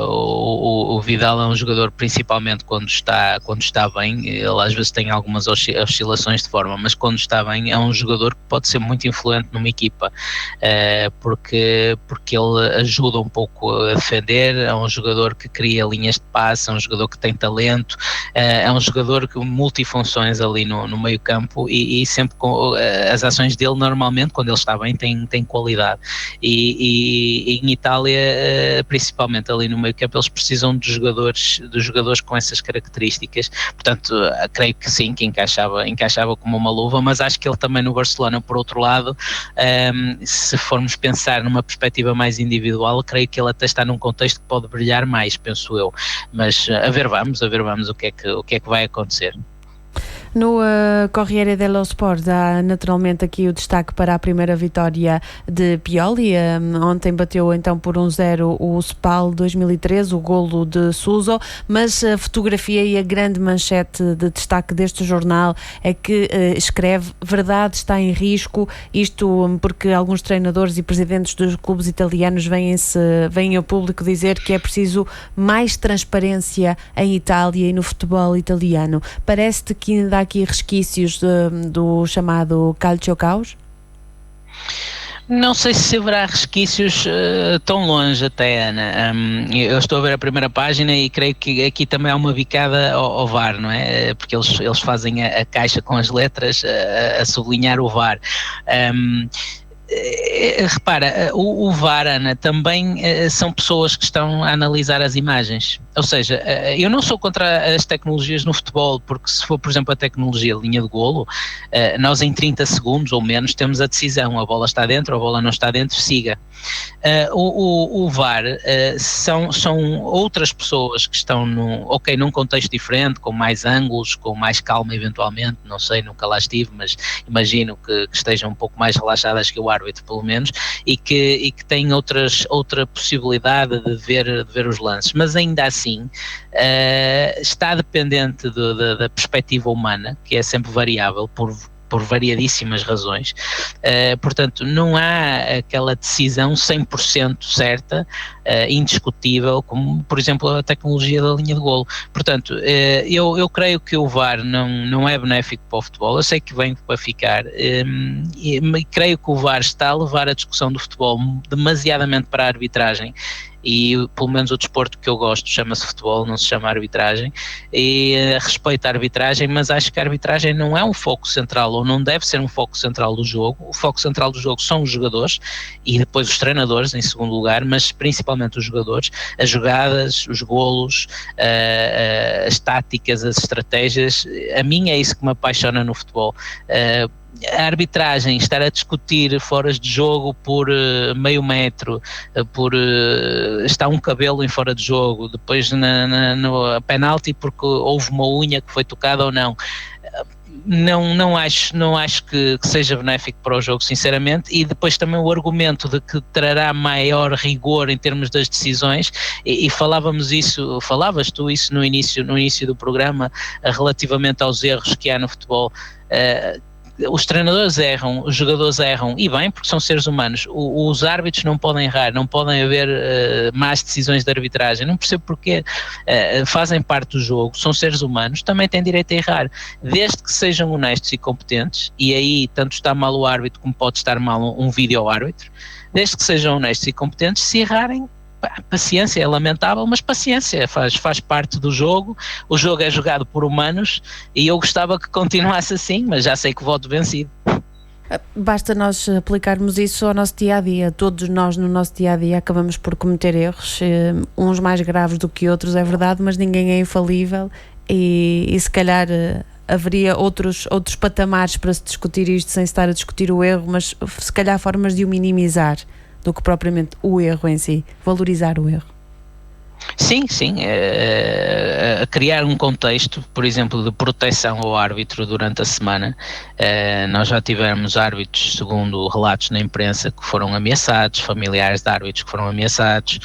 B: O Vidal é um jogador, principalmente quando está bem, ele às vezes tem algumas oscilações de forma, mas quando está bem é um jogador que pode ser muito influente numa equipa, porque ele ajuda um pouco a defender, é um jogador que cria linhas de passe, é um jogador que tem talento, é um jogador que multifunções ali no meio campo e sempre com as ações dele normalmente quando ele está bem tem qualidade e em Itália principalmente ali no meio campo eles precisam de jogadores com essas características, portanto creio que sim, que encaixava como uma luva, mas acho que ele também no Barcelona por outro lado, se formos pensar numa perspectiva mais individual, creio que ele até está num contexto que pode brilhar mais, penso eu, mas a ver vamos o que é que vai acontecer.
A: No Corriere dello Sport há naturalmente aqui o destaque para a primeira vitória de Pioli. Ontem bateu então por 1-0 o Spal 2013, o golo de Suso, mas a fotografia e a grande manchete de destaque deste jornal é que escreve: verdade está em risco, isto porque alguns treinadores e presidentes dos clubes italianos vêm ao público dizer que é preciso mais transparência em Itália e no futebol italiano. Parece-te que ainda há aqui resquícios do chamado Calcio Caos?
B: Não sei se haverá resquícios tão longe até, Ana. Eu estou a ver a primeira página e creio que aqui também há uma bicada ao VAR, não é? Porque eles fazem a caixa com as letras a sublinhar o VAR. Repara, o VAR, Ana, também são pessoas que estão a analisar as imagens. Ou seja, eu não sou contra as tecnologias no futebol, porque se for, por exemplo, a tecnologia de linha de golo, nós em 30 segundos ou menos temos a decisão, a bola está dentro, a bola não está dentro, siga. O VAR são outras pessoas que estão num contexto diferente, com mais ângulos, com mais calma eventualmente, não sei, nunca lá estive, mas imagino que estejam um pouco mais relaxadas que o árbitro pelo menos, e que têm outra possibilidade de ver os lances, mas ainda assim está dependente da perspectiva humana, que é sempre variável por variadíssimas razões, portanto não há aquela decisão 100% certa, indiscutível, como por exemplo a tecnologia da linha de golo. Portanto, eu creio que o VAR não é benéfico para o futebol, eu sei que vem para ficar, e creio que o VAR está a levar a discussão do futebol demasiadamente para a arbitragem, e pelo menos o desporto que eu gosto chama-se futebol, não se chama arbitragem, e respeito a arbitragem, mas acho que a arbitragem não é um foco central, ou não deve ser um foco central do jogo. O foco central do jogo são os jogadores e depois os treinadores em segundo lugar, mas principalmente os jogadores, as jogadas, os golos, as táticas, as estratégias. A mim é isso que me apaixona no futebol. A arbitragem, estar a discutir foras de jogo por meio metro, está um cabelo em fora de jogo, depois no penalti porque houve uma unha que foi tocada ou não. Não acho que seja benéfico para o jogo, sinceramente, e depois também o argumento de que trará maior rigor em termos das decisões, e falavas tu isso no início do programa, relativamente aos erros que há no futebol. Os treinadores erram, os jogadores erram, e bem, porque são seres humanos. Os árbitros não podem errar, não podem haver más decisões de arbitragem, não percebo porque fazem parte do jogo, são seres humanos, também têm direito a errar, desde que sejam honestos e competentes, e aí tanto está mal o árbitro como pode estar mal um vídeo-árbitro, desde que sejam honestos e competentes. Se errarem, paciência, é lamentável, mas paciência, faz parte do jogo. O jogo é jogado por humanos e eu gostava que continuasse assim, mas já sei que voto vencido.
A: Basta nós aplicarmos isso ao nosso dia-a-dia. Todos nós no nosso dia-a-dia acabamos por cometer erros, uns mais graves do que outros, é verdade, mas ninguém é infalível, e se calhar haveria outros patamares para se discutir isto sem estar a discutir o erro, mas se calhar formas de o minimizar. do que propriamente o erro em si, valorizar o erro.
B: Sim, a criar um contexto, por exemplo, de proteção ao árbitro durante a semana. Nós já tivemos árbitros, segundo relatos na imprensa, que foram ameaçados, familiares de árbitros que foram ameaçados,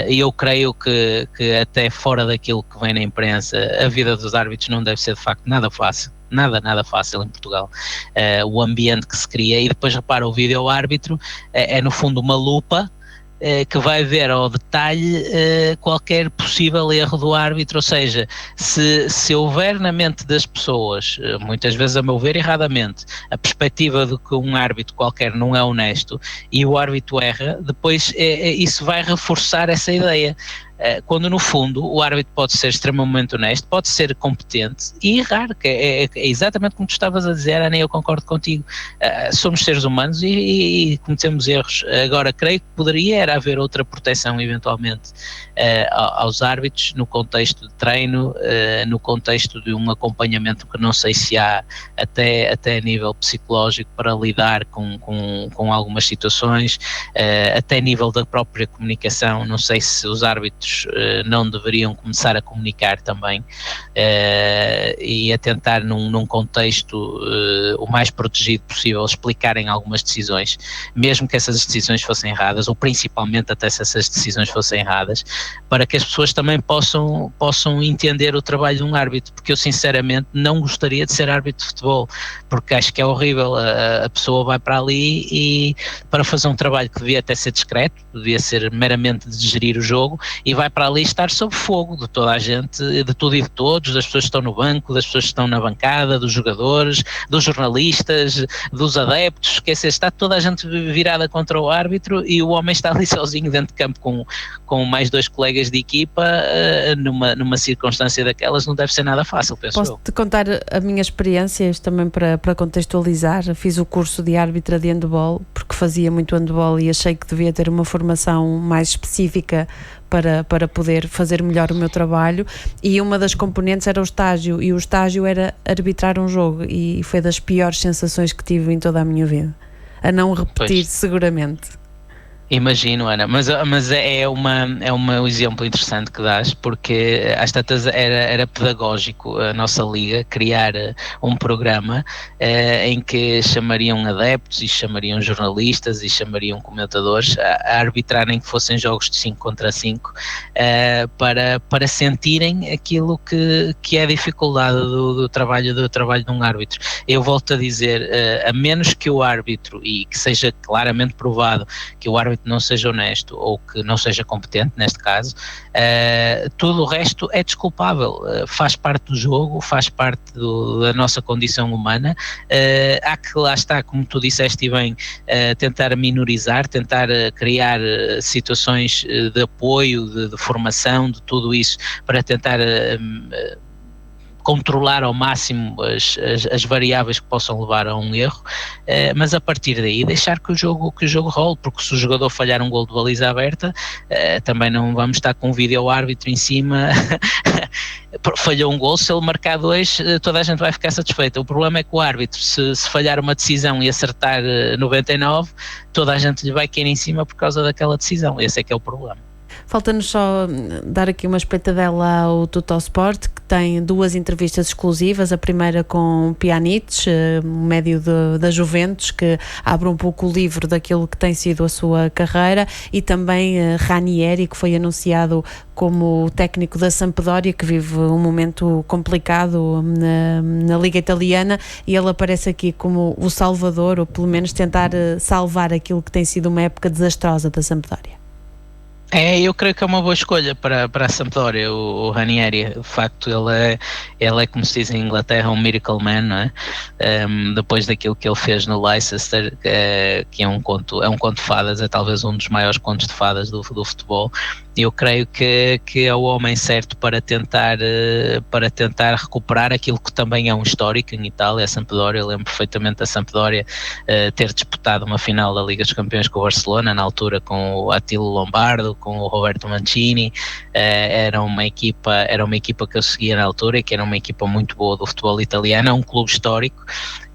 B: e eu creio que até fora daquilo que vem na imprensa, a vida dos árbitros não deve ser de facto nada fácil. Nada fácil em Portugal. O ambiente que se cria, e depois repara, o vídeo-árbitro é no fundo uma lupa que vai ver ao detalhe qualquer possível erro do árbitro, ou seja, se houver na mente das pessoas, muitas vezes a meu ver erradamente, a perspectiva de que um árbitro qualquer não é honesto e o árbitro erra, depois isso vai reforçar essa ideia. Quando no fundo o árbitro pode ser extremamente honesto, pode ser competente e errar, que é exatamente como tu estavas a dizer, Ana, eu concordo contigo. Somos seres humanos e cometemos erros. Agora, creio que poderia haver outra proteção eventualmente aos árbitros no contexto de treino, no contexto de um acompanhamento que não sei se há até a nível psicológico para lidar com algumas situações, até a nível da própria comunicação. Não sei se os árbitros não deveriam começar a comunicar também e a tentar num contexto o mais protegido possível explicarem algumas decisões, mesmo que essas decisões fossem erradas, ou principalmente até se essas decisões fossem erradas, para que as pessoas também possam entender o trabalho de um árbitro, porque eu sinceramente não gostaria de ser árbitro de futebol, porque acho que é horrível. A pessoa vai para ali e para fazer um trabalho que devia até ser discreto, devia ser meramente de gerir o jogo, e vai para ali estar sob fogo de toda a gente, de tudo e de todos, das pessoas que estão no banco, das pessoas que estão na bancada, dos jogadores, dos jornalistas, dos adeptos, está toda a gente virada contra o árbitro e o homem está ali sozinho dentro de campo com mais 2 colegas de equipa, numa circunstância daquelas não deve ser nada fácil, penso eu.
A: Posso-te contar a minha experiência, isto também para contextualizar. Fiz o curso de árbitra de handball, porque fazia muito handball e achei que devia ter uma formação mais específica para poder fazer melhor o meu trabalho, e uma das componentes era o estágio, e o estágio era arbitrar um jogo, e foi das piores sensações que tive em toda a minha vida, a não repetir seguramente.
B: Imagino, Ana, mas é um exemplo interessante que dás, porque às tantas era pedagógico a nossa liga criar um programa em que chamariam adeptos e chamariam jornalistas e chamariam comentadores a arbitrarem que fossem jogos de 5 contra 5 para sentirem aquilo que é a dificuldade do trabalho de um árbitro. Eu volto a dizer, a menos que o árbitro, e que seja claramente provado que o árbitro não seja honesto ou que não seja competente, neste caso, tudo o resto é desculpável, faz parte do jogo, faz parte da nossa condição humana. Há que, lá está, como tu disseste bem, tentar minorizar, tentar criar situações de apoio, de formação, de tudo isso, para tentar controlar ao máximo as variáveis que possam levar a um erro, mas a partir daí deixar que o jogo role, porque se o jogador falhar um gol de baliza aberta, também não vamos estar com um vídeo-árbitro em cima, falhou um gol, se ele marcar 2, toda a gente vai ficar satisfeita. O problema é que o árbitro, se falhar uma decisão e acertar 99, toda a gente lhe vai cair em cima por causa daquela decisão. Esse é que é o problema.
A: Falta-nos só dar aqui uma espreitadela ao Tuttosport, que tem 2 entrevistas exclusivas, a primeira com Pjanic, médio da Juventus, que abre um pouco o livro daquilo que tem sido a sua carreira, e também Ranieri, que foi anunciado como técnico da Sampdoria, que vive um momento complicado na Liga Italiana, e ele aparece aqui como o salvador, ou pelo menos tentar salvar aquilo que tem sido uma época desastrosa da Sampdoria.
B: Eu creio que é uma boa escolha para a Sampdoria, o Ranieri. De facto, ele é, como se diz em Inglaterra, um miracle man, não é? Depois daquilo que ele fez no Leicester, que é um conto de fadas, é talvez um dos maiores contos de fadas do futebol. Eu creio que é o homem certo para tentar recuperar aquilo que também é um histórico em Itália, a Sampdoria. Eu lembro perfeitamente da Sampdoria ter disputado uma final da Liga dos Campeões com o Barcelona, na altura com o Attilo Lombardo, com o Roberto Mancini, era uma equipa que eu seguia na altura e que era uma equipa muito boa do futebol italiano, é um clube histórico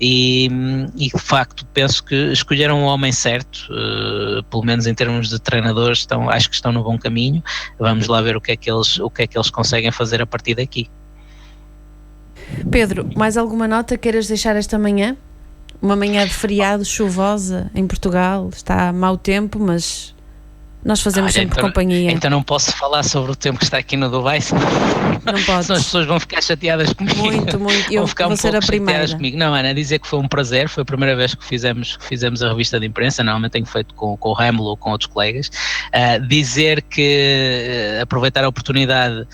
B: e de facto penso que escolheram o homem certo, pelo menos em termos de treinadores, acho que estão no bom caminho. Vamos lá ver o que é que eles conseguem fazer a partir daqui.
A: Pedro, mais alguma nota queiras deixar esta manhã? Uma manhã de feriado chuvosa em Portugal, está mau tempo, mas nós fazemos sempre companhia.
B: Então não posso falar sobre o tempo que está aqui no Dubai, senão as pessoas vão ficar chateadas comigo.
A: Muito, eu vou ser a primeira.
B: Comigo. Não, Ana, dizer que foi um prazer, foi a primeira vez que fizemos a revista de imprensa, normalmente tenho feito com o Rémulo ou com outros colegas. Dizer que, aproveitar a oportunidade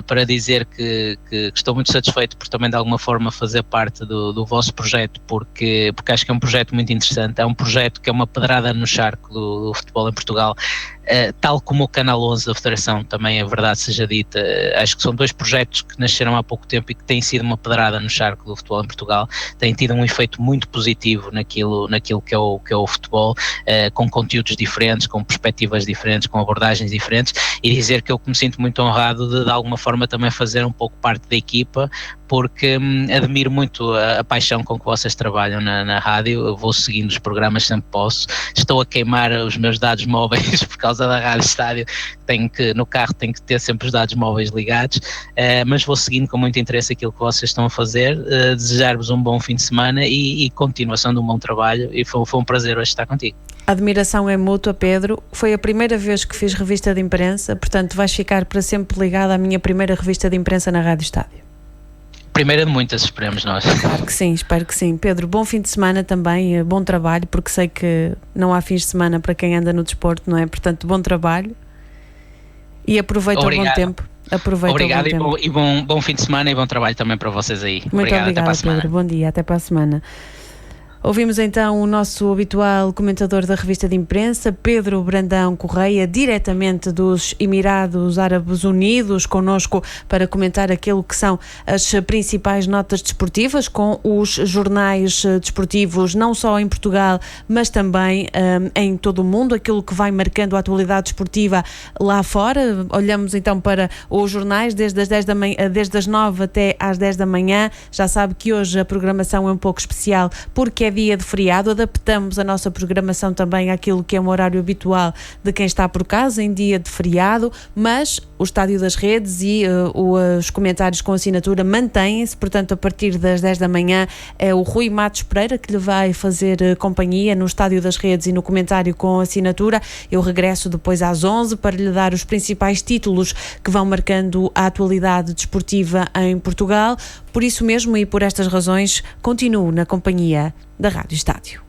B: para dizer que estou muito satisfeito por também de alguma forma fazer parte do vosso projeto, porque acho que é um projeto muito interessante, é um projeto que é uma pedrada no charco do futebol em Portugal, tal como o Canal 11 da Federação, também é verdade seja dita. Acho que são dois projetos que nasceram há pouco tempo e que têm sido uma pedrada no charco do futebol em Portugal, têm tido um efeito muito positivo naquilo que é o futebol, com conteúdos diferentes, com perspectivas diferentes, com abordagens diferentes, e dizer que eu me sinto muito honrado de alguma forma também fazer um pouco parte da equipa, porque admiro muito a paixão com que vocês trabalham na rádio. Eu vou seguindo os programas sempre posso, estou a queimar os meus dados móveis por causa da Rádio Estádio, no carro tenho que ter sempre os dados móveis ligados, mas vou seguindo com muito interesse aquilo que vocês estão a fazer, desejar-vos um bom fim de semana e continuação de um bom trabalho, e foi um prazer hoje estar contigo.
A: A admiração é mútua, Pedro. Foi a primeira vez que fiz revista de imprensa, portanto vais ficar para sempre ligado à minha primeira revista de imprensa na Rádio Estádio.
B: Primeira de muitas, esperemos nós.
A: Claro que sim, espero que sim. Pedro, bom fim de semana também, bom trabalho, porque sei que não há fins de semana para quem anda no desporto, não é? Portanto, bom trabalho e aproveita o bom tempo.
B: Obrigado e bom fim de semana e bom trabalho também para vocês aí.
A: Muito obrigada, até para a semana. Pedro, bom dia, até para a semana. Ouvimos então o nosso habitual comentador da revista de imprensa, Pedro Brandão Correia, diretamente dos Emirados Árabes Unidos, connosco para comentar aquilo que são as principais notas desportivas, com os jornais desportivos não só em Portugal, mas também em todo o mundo, aquilo que vai marcando a atualidade desportiva lá fora. Olhamos então para os jornais desde as 9 até às 10 da manhã. Já sabe que hoje a programação é um pouco especial porque é dia de feriado, adaptamos a nossa programação também àquilo que é um horário habitual de quem está por casa em dia de feriado, mas o Estádio das Redes e os comentários com assinatura mantêm-se, portanto a partir das 10 da manhã é o Rui Matos Pereira que lhe vai fazer companhia no Estádio das Redes e no comentário com assinatura. Eu regresso depois às 11 para lhe dar os principais títulos que vão marcando a atualidade desportiva em Portugal. Por isso mesmo e por estas razões, continuo na companhia da Rádio Estádio.